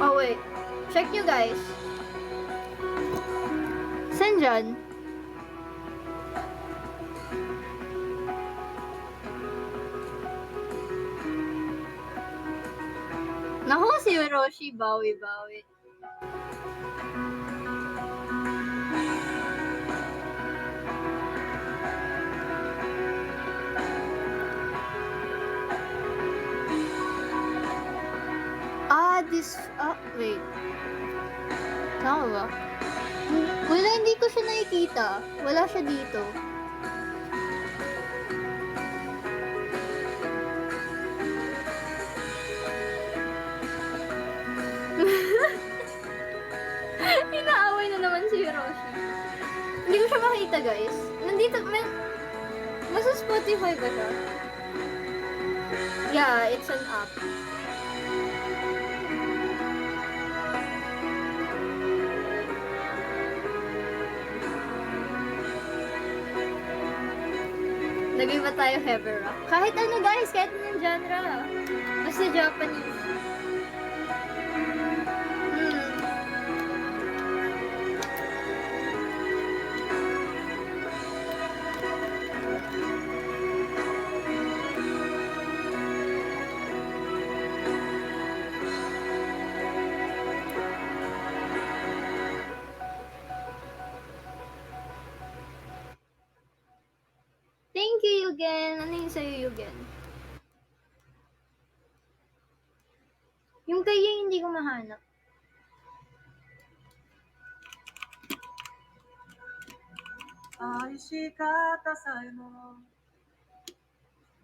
Oh wait. Check nyo guys. Saan dyan? Hiroshi, bawi-bawi. Wait. Tama ba? Wala, hindi ko siya nakikita. Wala siya dito. Inaaway na naman si Hiroshi. Hindi ko siya makita, guys. Nandito, nasa Spotify ba siya? Yeah, it's an app. Lagay ba tayo heavy rock? Kahit ano, guys, kahit anong genre. Basta Japanese. Thank you, Yugen. Ano yung sa'yo, Yugen? Yung kayo hindi ko mahanap. 愛し方さえも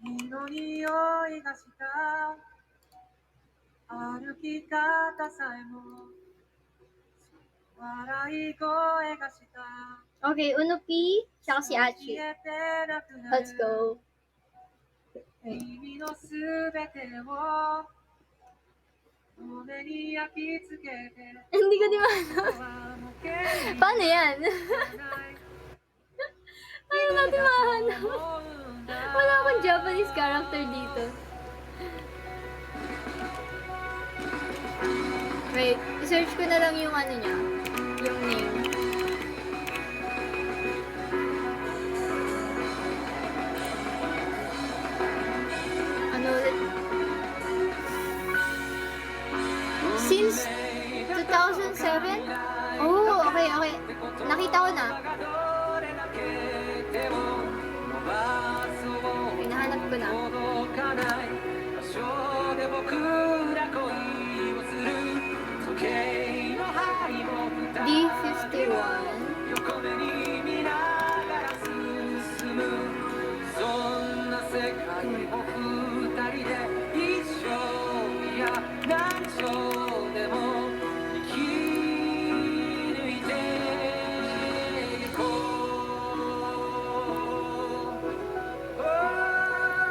君の匂いがした歩き方さえも笑い声がした Okay, Unupi, tsaka si Achi. 消えてなくな Let's る go. 君のすべてを胸に焼き付けて Hindi ko di mahanap. Paano yan? Paano natin mahanap? Wala akong Japanese character dito. Wait, search ko na lang yung ano niya. Yung name. Ano ulit? Since 2007? Oh, okay. Nakita ko na. Hinahanap ko na. D51.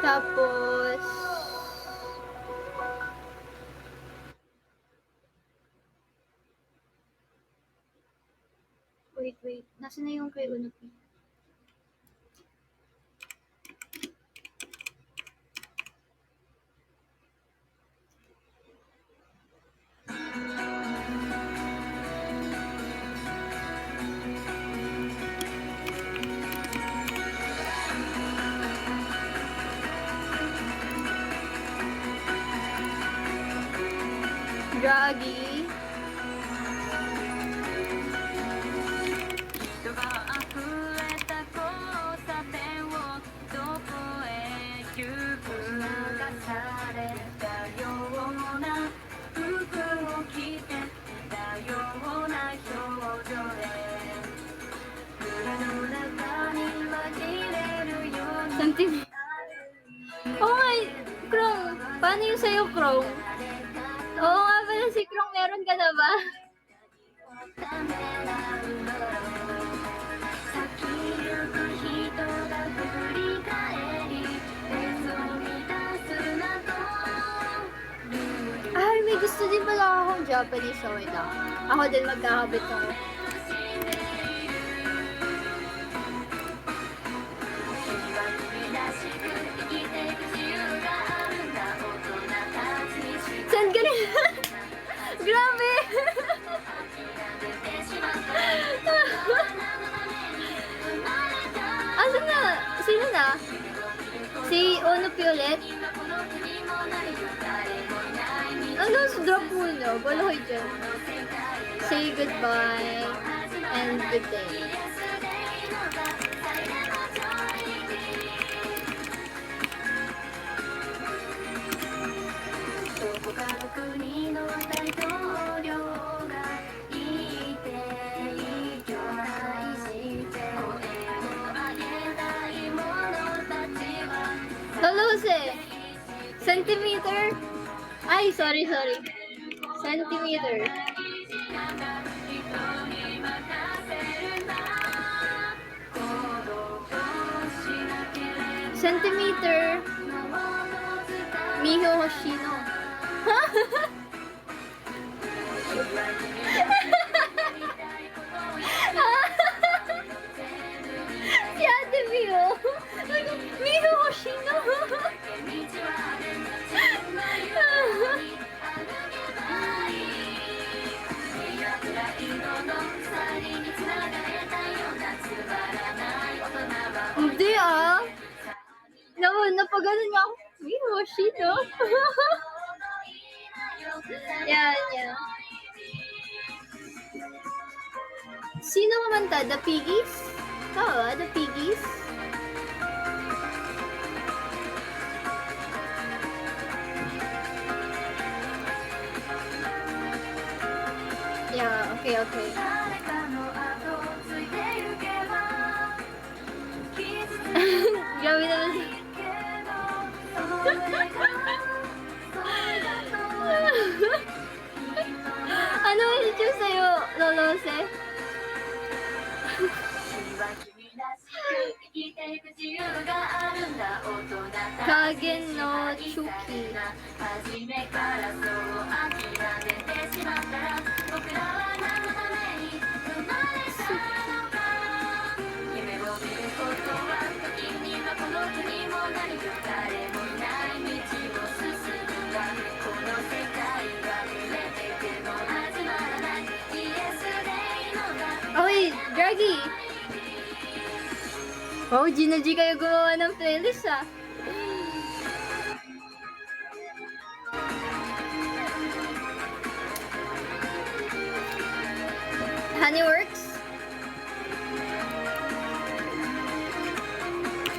Tapos, wait. Nasaan na yung kay Unupi? Draggy. Something. Oh my, Krong. Paano yung sa'yo, Krong? Oo nga pala si Krong, meron ka na ba? Ay, may gusto din pala akong Japanese show lang. Ako din magkakabit ako. Saan ka rin? Grabe! Asan na? Sino na? Si Onupi ulit? drop muna. Wala kayo dyan. Say goodbye and good day. Lolo Jose, centimeter? Ay, sorry. Centimeter. Centimeter. Miho Hoshino. Si Ate Miho. Miho Hoshino. Hindi napaganon niya ako. Miho Hoshino. Yan. Sino kumanta? The Piggies? Oo, The Piggies. Yeah, okay. Grabe naman. Ano ulit yung sa'yo, Lolo Jose? Kagen no Chuki. Oy, Draggy! Oh, Gina G kayo gumawa ng playlist Honeyworks?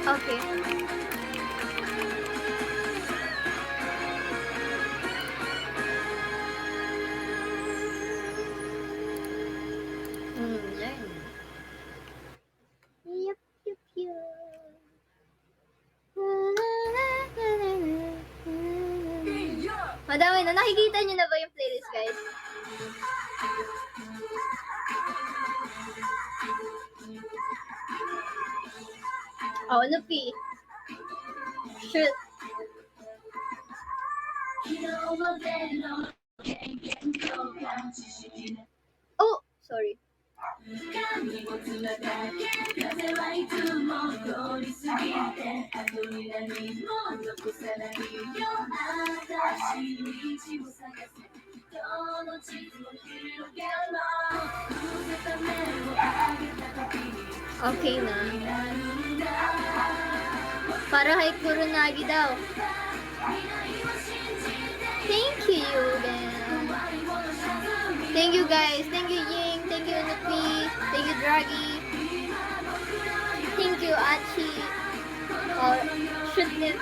Okay. Yan. Yup. Madami na. Nakikita nyo na ba yung playlist, guys? Oh, Lupi. Shoot. Oh, sorry. Okay na. Para kay Kuronagi daw. Thank you, Yugen. Thank you, guys. Thank you, Ying. Thank you, Nupi. Thank you, Draggy. Thank you, Achi. Oh, shoot it.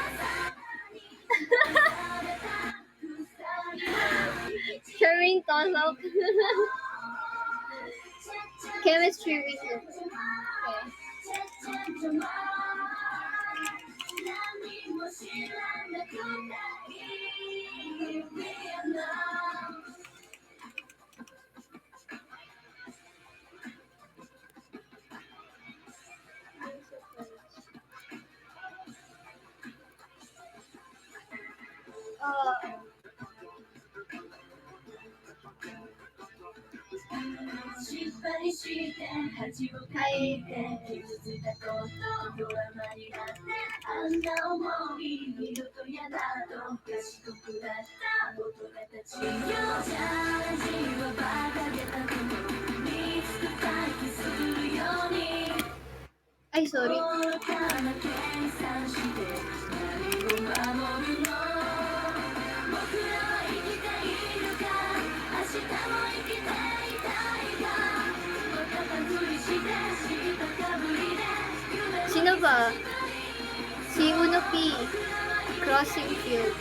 Sharing toss-up. Chemistry research. Okay. Ay, sorry. Sino ba? Si Uno P. Crossing Field.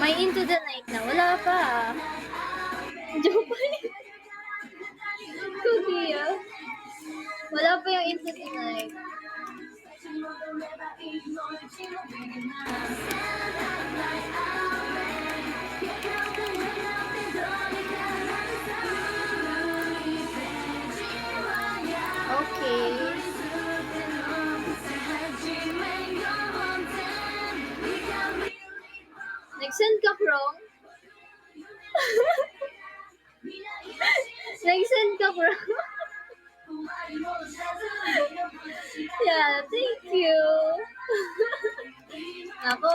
May Into the Night na. Wala pa. Joke pa yun. Kuya. Wala pa yung Into the Night. Okay. Nag-send ka, Prong? Nag-send ka, Prong? Yeah, thank you. Ako.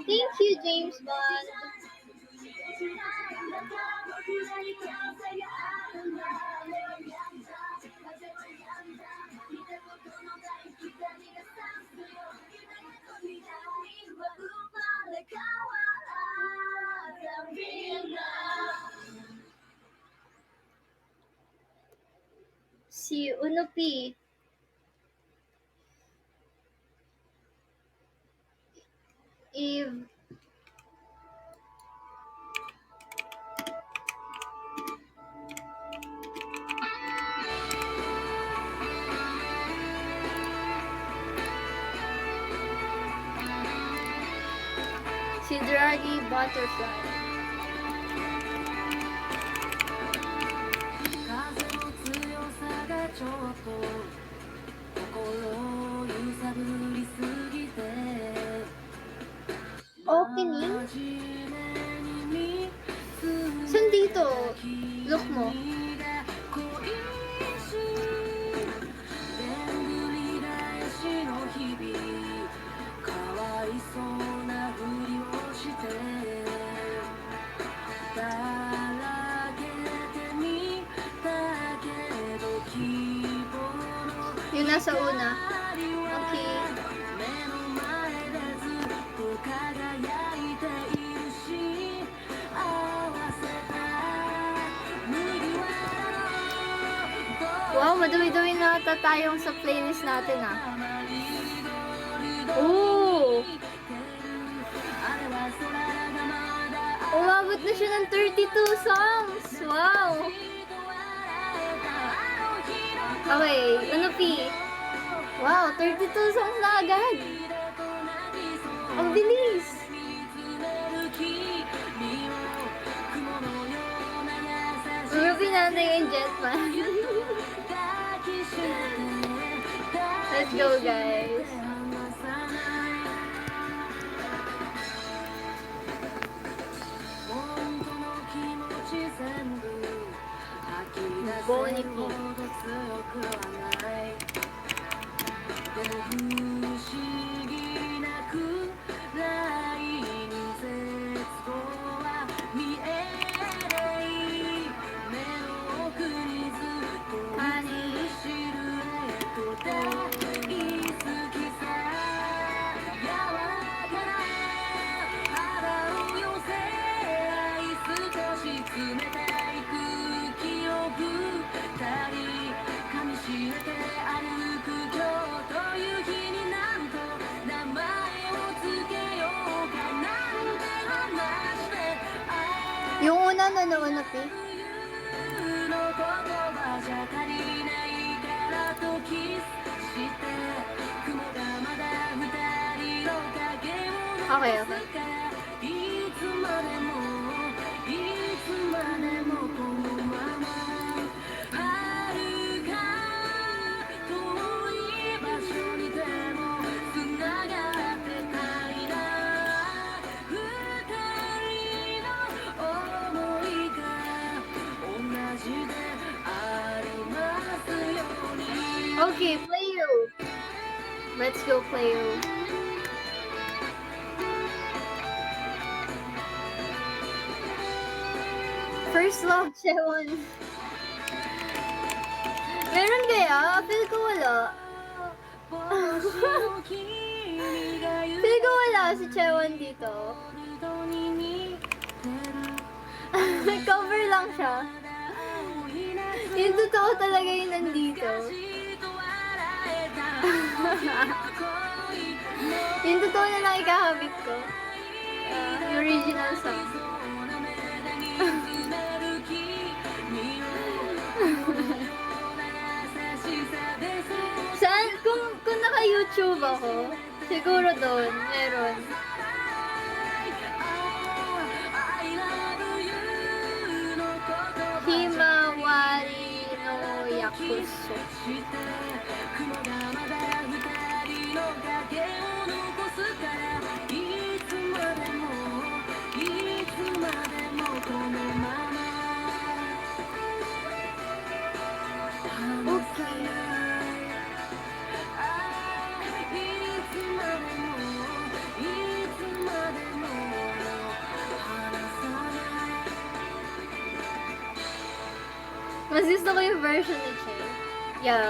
Thank you, James Bond. Si Uno P. Eve. Si Draggy Butterfly. 風の強さがちょっと心を揺さぶりすぎて Opening? Saan dito? Look mo. Yun nasa una. Okay. Wow, madumi-dumi na ata tayong sa playlist natin ah. Oh! Umabot na siya ng 32 songs! Wow! Okay, ano P? Wow, 32 songs na agad! Ang bilis! Ruby natin yung Jetman. Let's go, guys! Bonnie P. Yung una ano P? Okay, okay. Okay, play you. Let's go play you. First love, Chewon. Meron kaya? Feel ko wala. Feel ko wala si Chewon dito. Cover lang siya. Yung totoo talaga yung nandito. Yung totoo na lang ikahabit ko. Yung original song. Saan? Kung naka-YouTube ako, siguro doon, meron. Himawari no Yakuso. Okay. Mas gusto ko yung version ni Che. Yeah.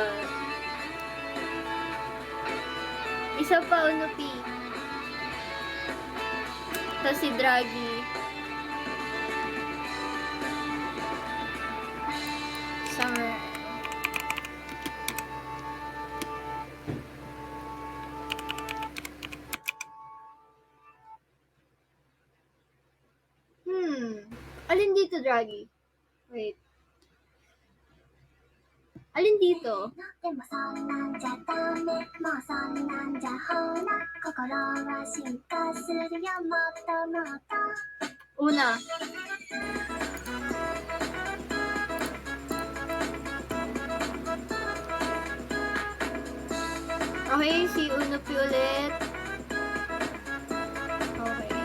Isa pa, Unupi. Tapos si Draghi. Summer. Alin dito, Draghi? Wait. Alin dito? でもそんなんじゃダメもうそんなんじゃほら心は進化するよもっともっと Una. Okay, si Unupi ulit. Okay.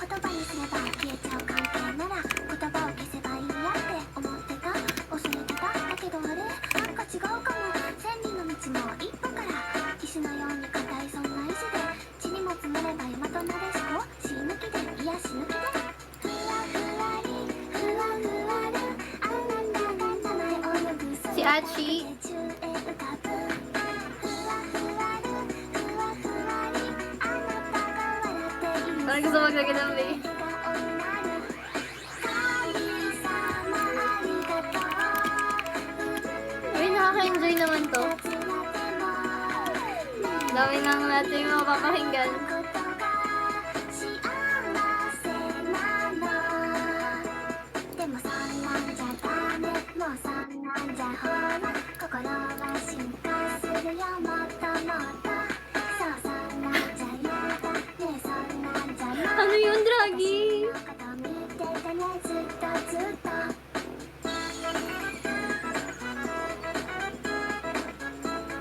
言葉にすれば消えちゃう関係なら言葉を消せばいいやって思ってた恐れてただけどあれなんか違うかも千里の道も一歩から騎士のように硬いそんな意志で地にも積もれば大和なでしこ死ぬ気でいや死ぬ気でふわふわりふわふわるあなんだの名前を呼ぶそ Si Achi. 宇宙へ浮かぶふわふわるふわふわりあなたが笑っている Parang gusto maglagay ng may. Uy, nakaka-enjoy naman to. Dami nang natin mapapakinggan. Ano yun, Draghi?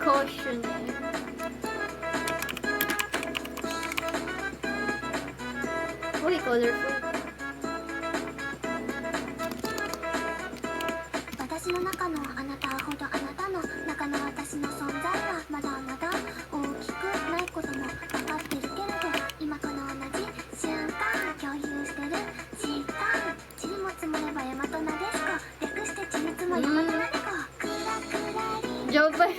Caution. Uy, colorful. 私の中のあなたほどあなたの中の私の存在はまだまだ大きくないことも分かってるけれど今この同じ瞬間共有してる時間地にも積もれば大和なでしこ略して地に積も大和なでこクラクラリ Jobay.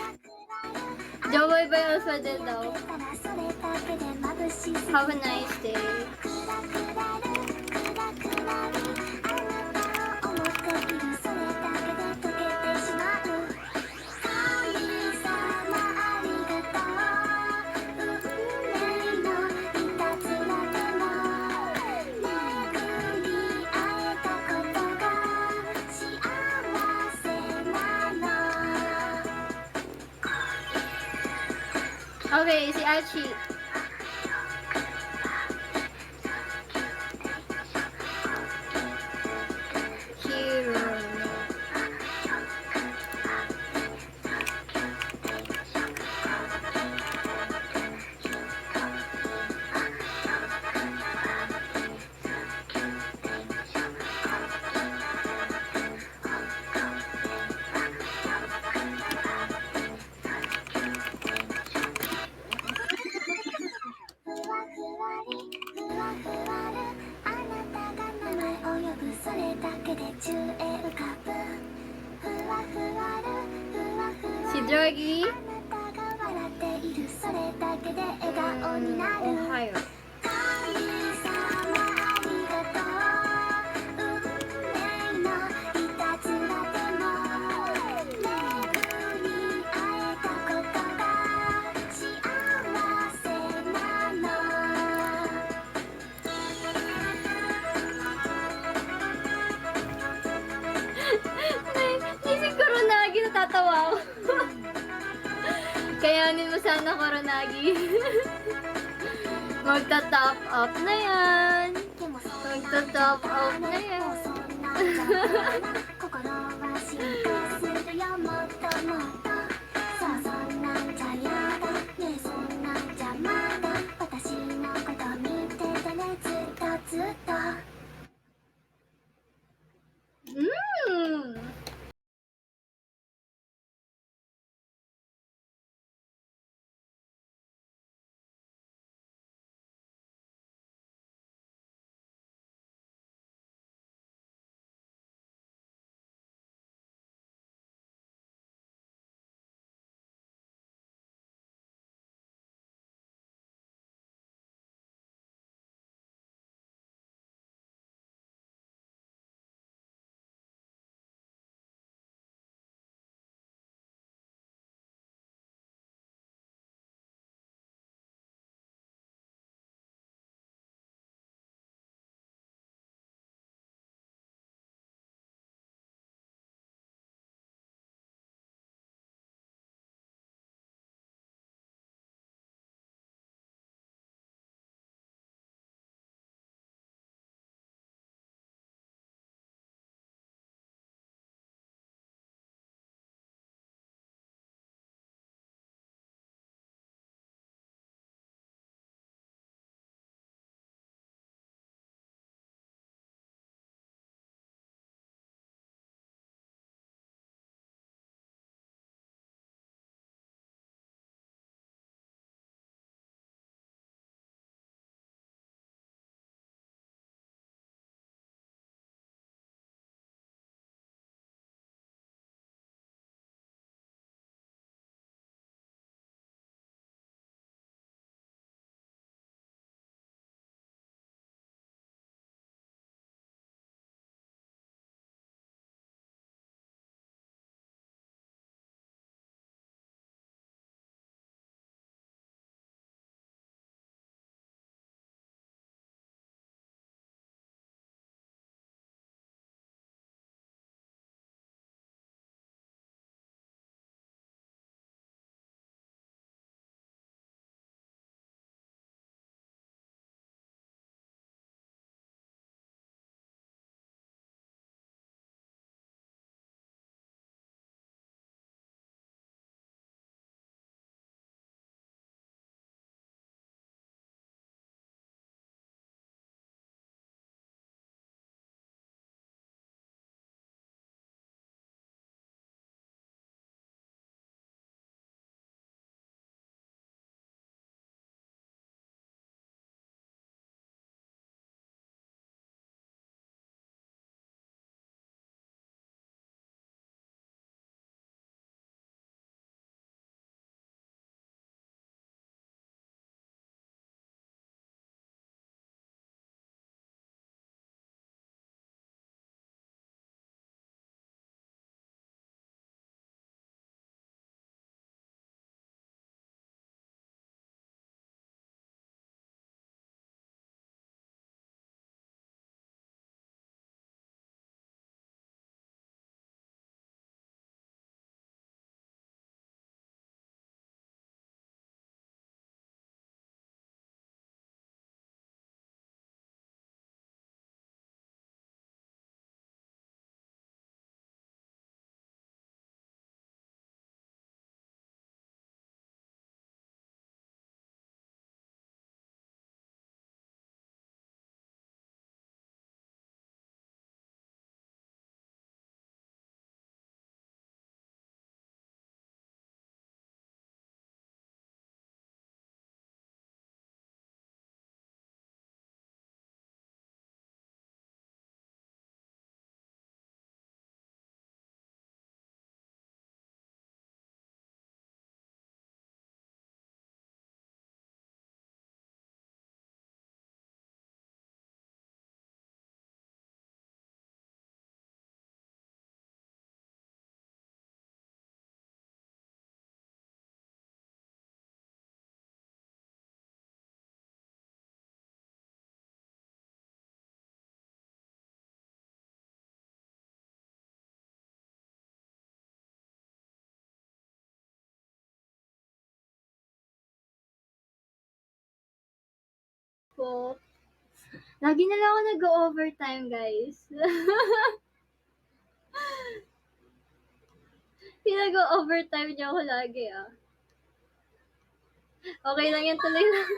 Jobay ba yung alphabet daw? たらそれだけで眩しすぎ Have a nice day. クラクラルクラクラリあなたを思っているそれだけで溶けてしまう神様ありがとう運命のいたずらでも巡り会えたことが幸せなの Okay, si Achi. Hero. Jorgie? あなたが笑っているそれだけで笑顔になる Ohio. 神様ありがとう運命のいたずらでもレブに会えたことが幸せなのIsip ko Ronagi, natatawa ako. Kayanin mo sana Koronagi. Magta-top up na yan. でもそんな Magta-top up na もう yan. そんなんじゃない心は進化するよもっともっとそうそんなんじゃやだねえそんなんじゃまだ私のこと見ててねずっとずっと ko. Lagi na lang ako nag-overtime, guys. Pinag-overtime niya ako lagi, ah. Okay lang yan, tuloy lang.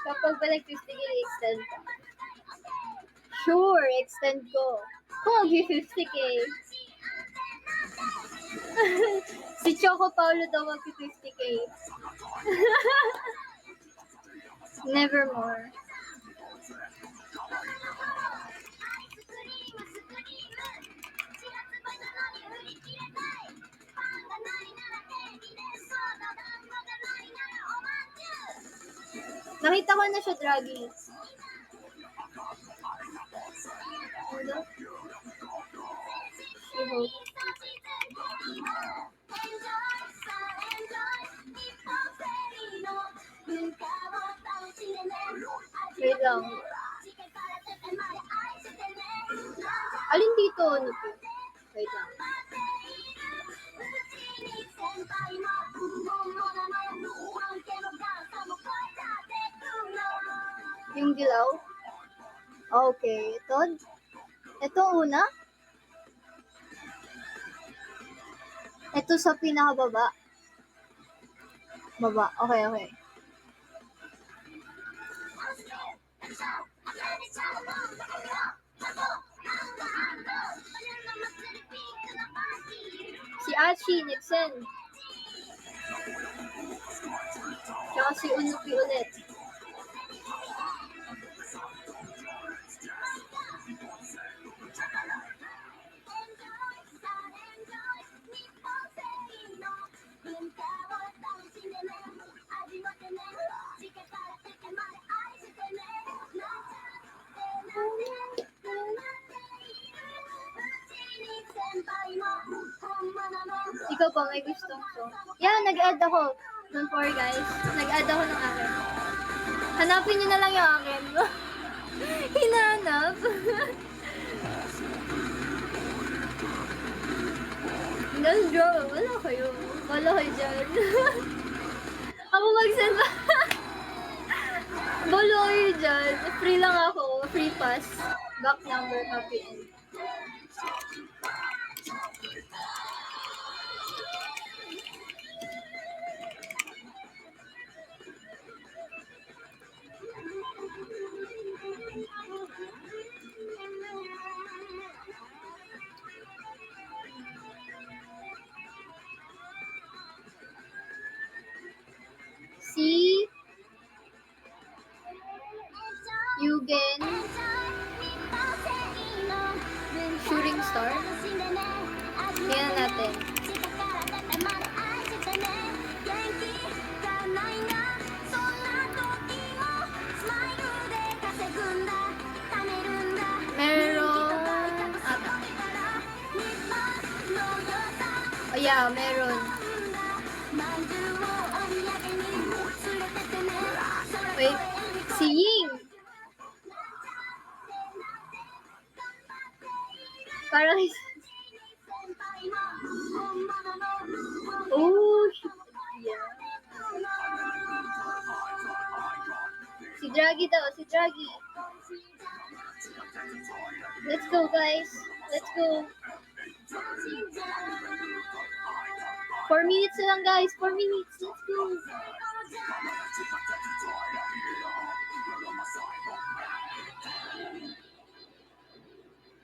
Kapag ba nag-50k, extend ko. Sure, extend ko. Kung mag-50k. Si Choco Paulo daw mag-50k. Nevermore. Nakita ko na siya, Draggy. Ano? She-Hulk. Wait lang. Alin dito? Wait lang. Yung dilaw? Okay. Ito una? Ito sa pinakababa. Baba. Okay. Si Ashi, Nixon. Tsaka si Unupi ulit. Ikaw pa, may gusto ko. Yeah, nag-add ako. Don't worry, guys. Nag-add ako ng akin. Hanapin niyo na lang yung akin. Hinahanap. Gandro, wala kayo. Wala kayo dyan. Ako mag-send ba? Bolo kayo dyan. Free lang ako. Free pass. Back number, copy end. Si Yugen Shooting Star. Tingnan natin. Meron ata. Oh yeah, meron. Wait, si Ying. Parang oh, yeah. Si Draggy daw, si Draggy. Let's go, guys. Let's go. 4 minutes na lang, guys. 4 minutes. Let's go.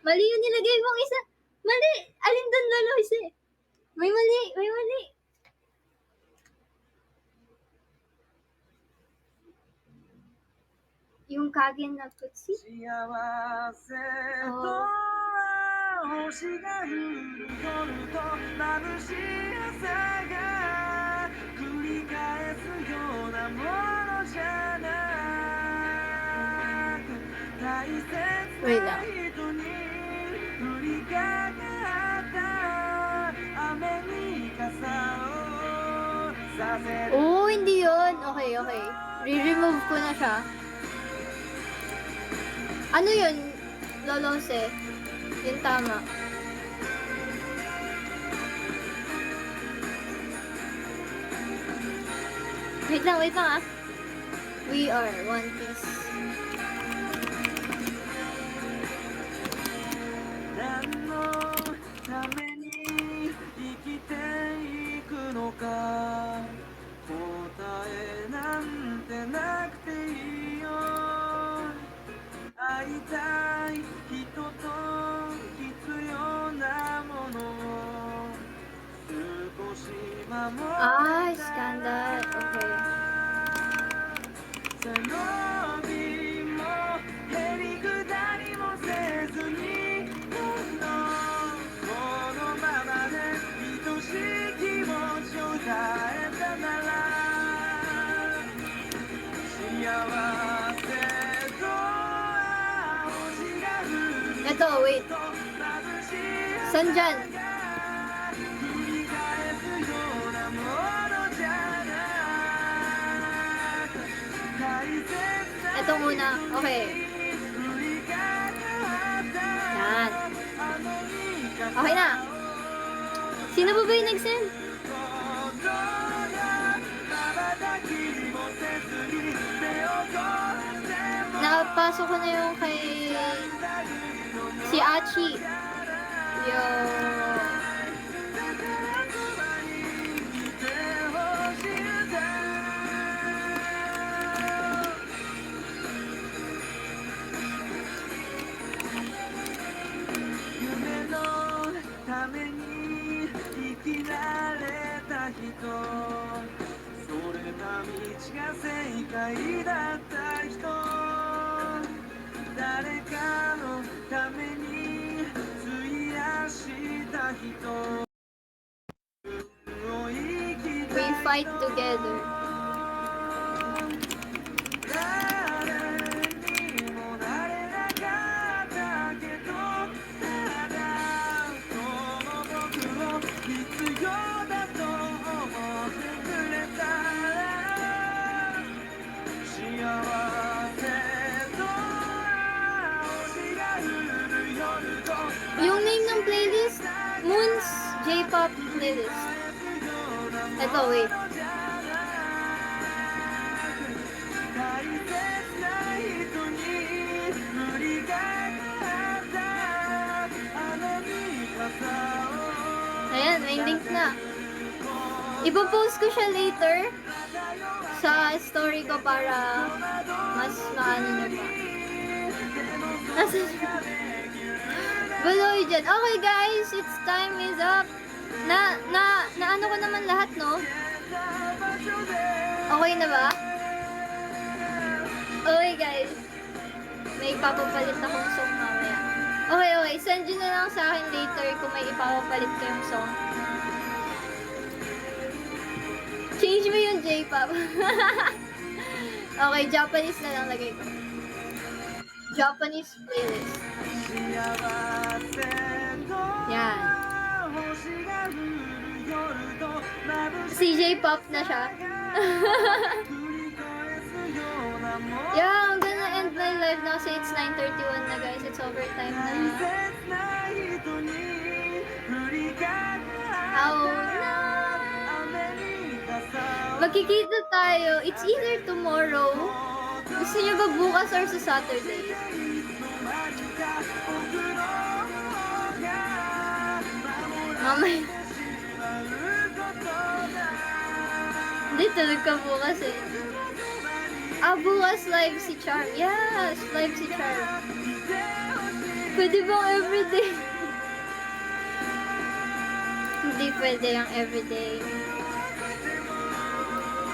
Mali yung nilagay mong isa. Mali. Alin doon lalo isa eh. May mali. Yung Kagen na Tutsi. 幸せとは星が降る夜と眩しい朝が繰り返すようなものじゃなく大切な人に降りかかった雨に Oh, hindi yun. Okay, okay. Re-remove ko na siya. Ano yun? Lolose. Yun tama. Wait lang ah. We are One Piece. 何のために生きていくのか答えなんてなくていいよ会いたい人と必要なものを少し守り Ah, scandal. Okay. 背伸びもへりくだりもせずにこのままで愛しい気持ちを伝えたなら幸せと星が降る Eto, wait. と眩しい San dyan? 繰り返すようなものじゃなく大切な Eto muna. Okay. Yan. Okay na. Sino ba yung nag-send? Nakapasok ko na yung kay si Achi. Yo. We fight together. Yung name ng playlist, Moon's J-pop playlist. Ito, wait. Ayan, may link na. Ipopost ko siya later sa story ko para mas maano na ba. Nasa Below dyan. Okay guys, its time is up. Na ano ko naman lahat, no? Okay na ba? Okay guys. May ipapapalit akong song mamaya. Okay. Send nyo na lang sa akin later kung may ipapapalit kayong song. Change mo yung J-pop. Okay, Japanese na lang lagay ko. Japanese playlist. Yan. CJ Pop na siya. Yeah, I'm gonna end my live now kasi it's 9:31 na guys. It's overtime na. Oh no! Magkikita tayo. It's either tomorrow. Gusto niyo ba bukas or sa Saturday? Mamaya. Hindi, tulog ka bukas eh. Bukas live si Charm. Yes, live si Charm. Pwede bang everyday? Hindi pwede yung everyday.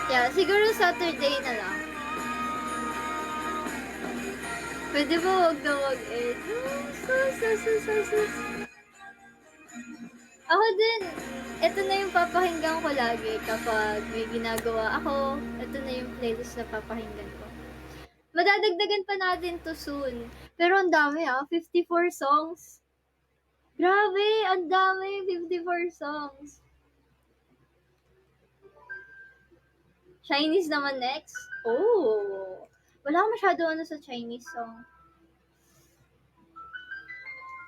Yeah, siguro Saturday na lang. Pwede ba wag na wag eh? Ako din, ito na yung papakinggan ko lagi kapag may ginagawa ako. Ito na yung playlist na papakinggan ko. Madadagdagan pa natin to soon. Pero ang dami 54 songs. Grabe, ang dami, 54 songs. Chinese naman next. Oh. Wala akong masyado ano sa Chinese song.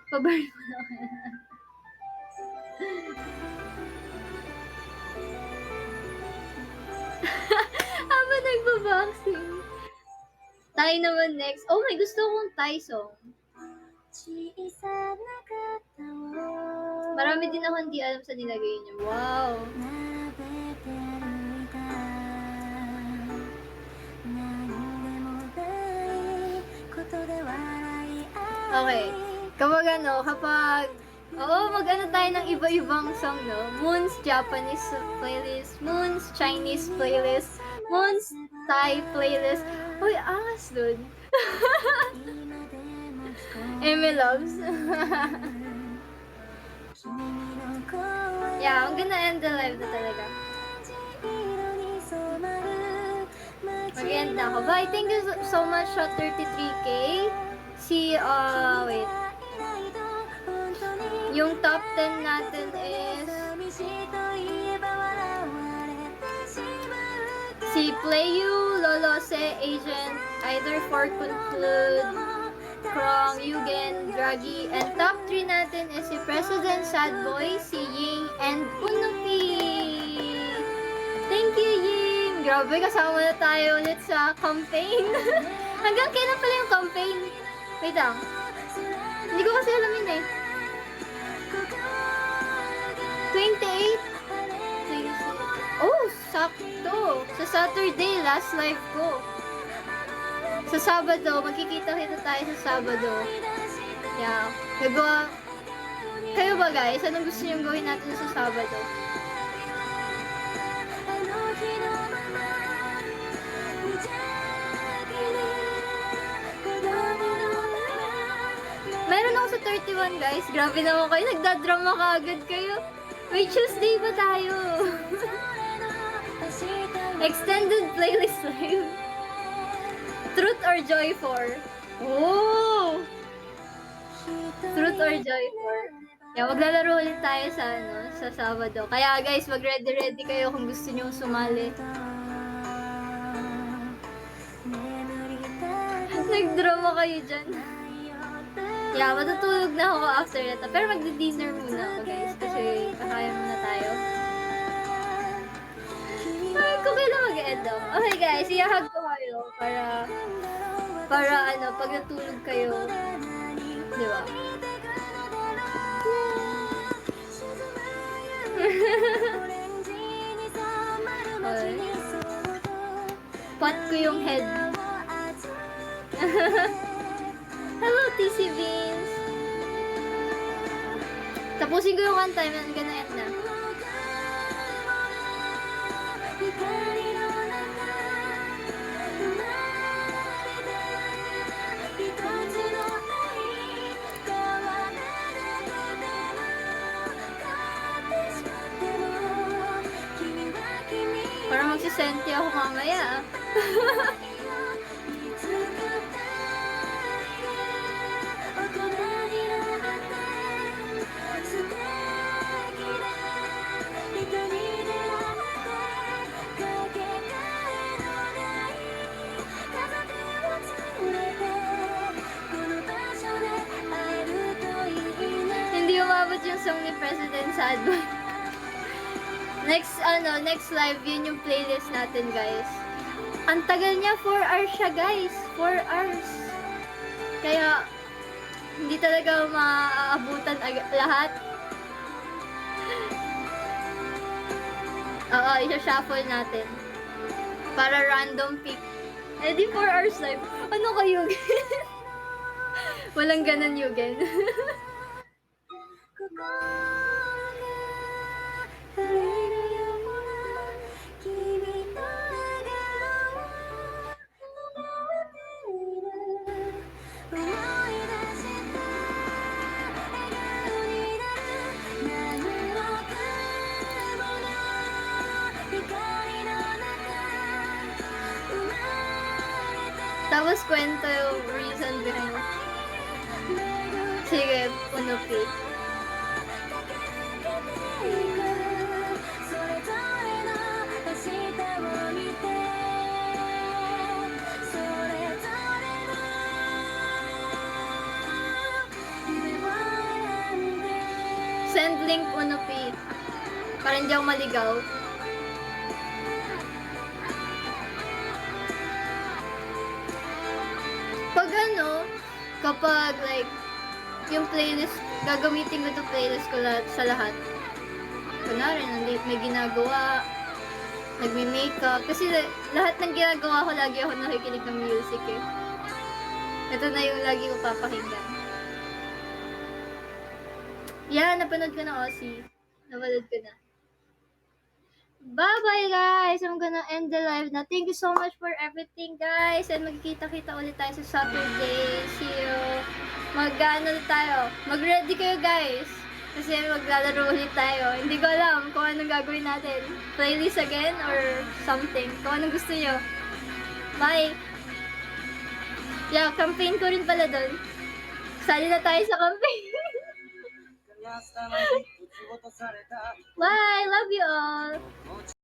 Paborito mo naman. Habang nagbaboxing. Thai naman next. Oh, may gusto kong Thai song. Marami din ako hindi alam sa nilagay niyo. Wow. Okay. Oo, mag-ano tayo ng iba-ibang song, no? Moon's Japanese playlist, Moon's Chinese playlist, Moon's Thai playlist. Uy, angas dun. Amy loves. Yeah, I'm gonna end the live na talaga. Mag-end na ako. Bye, thank you so much sa 33K. Wait. Yung top 10 natin is si Playu, Lolose, Agent, Either For Conclude, Krong, Yugen, Draghi, and top 3 natin is si President Sadboy, si Ying, and Unupi. Thank you, Ying! Grabe, kasama na tayo ulit sa campaign. Hanggang kailan pala yung campaign? Wait lang. Hindi ko kasi alam yun eh. 28? Oh, sakto. Sa Saturday, last live ko. Sa Sabado, magkikita-kita tayo sa Sabado. Yeah. Kayo ba guys? Anong gusto niyong gawin natin sa Sabado? Meron ako sa 31 guys. Grabe naman kayo. Nagdadrama ka agad kayo. May Tuesday pa tayo. Extended playlist live. Truth or Joy 4? Oh! Truth or Joy 4? Yeah, maglalaro ulit tayo sa Sabado. Kaya guys, mag-ready kayo kung gusto niyo sumali. Nagdrama kayo dyan. Yeah, matutulog na ako after that. Pero magdi-dinner muna ako guys kasi kakain muna tayo. Ay, kung kailan mag-end ako. Okay guys, ihahag ko kayo para pag natulog kayo, di ba? Okay. Pat ko yung head. Hello, TC Beans! Tapusin ko yung one time and gonna end na. Para magsisenti ako mamaya. Hindi umabot yung song ni President Sadboy. Next live, yun yung playlist natin, guys. Ang tagal niya, 4 hours siya, guys. 4 hours. Kaya, hindi talaga maaabutan lahat. Oo, isa-shuffle natin. Para random pick. Eh, di 4 hours live. Ano kayo, walang ganun, Yugen. Tapos kwento yung reason behind. Sige, Unupi. Blink 1P. Para hindi ako maligaw. Pag kapag like, yung playlist, gagamitin ko itong playlist ko sa lahat. Kunwari, may ginagawa, nagme-makeup. Kasi lahat ng ginagawa ko, lagi ako nakikinig ng music eh. Ito na yung lagi ko papakinggan. Yan, napanood ko na Aussie. Napanood ko na. Bye-bye guys! I'm gonna end the live na. Thank you so much for everything guys. And magkikita-kita ulit tayo sa Saturday. See you. Tayo. Mag-ready kayo guys. Kasi maglalaro ulit tayo. Hindi ko alam kung anong gagawin natin. Playlist again or something. Kung anong gusto nyo. Bye! Yeah, campaign ko rin pala doon. Sali na tayo sa campaign. Bye! Love you all!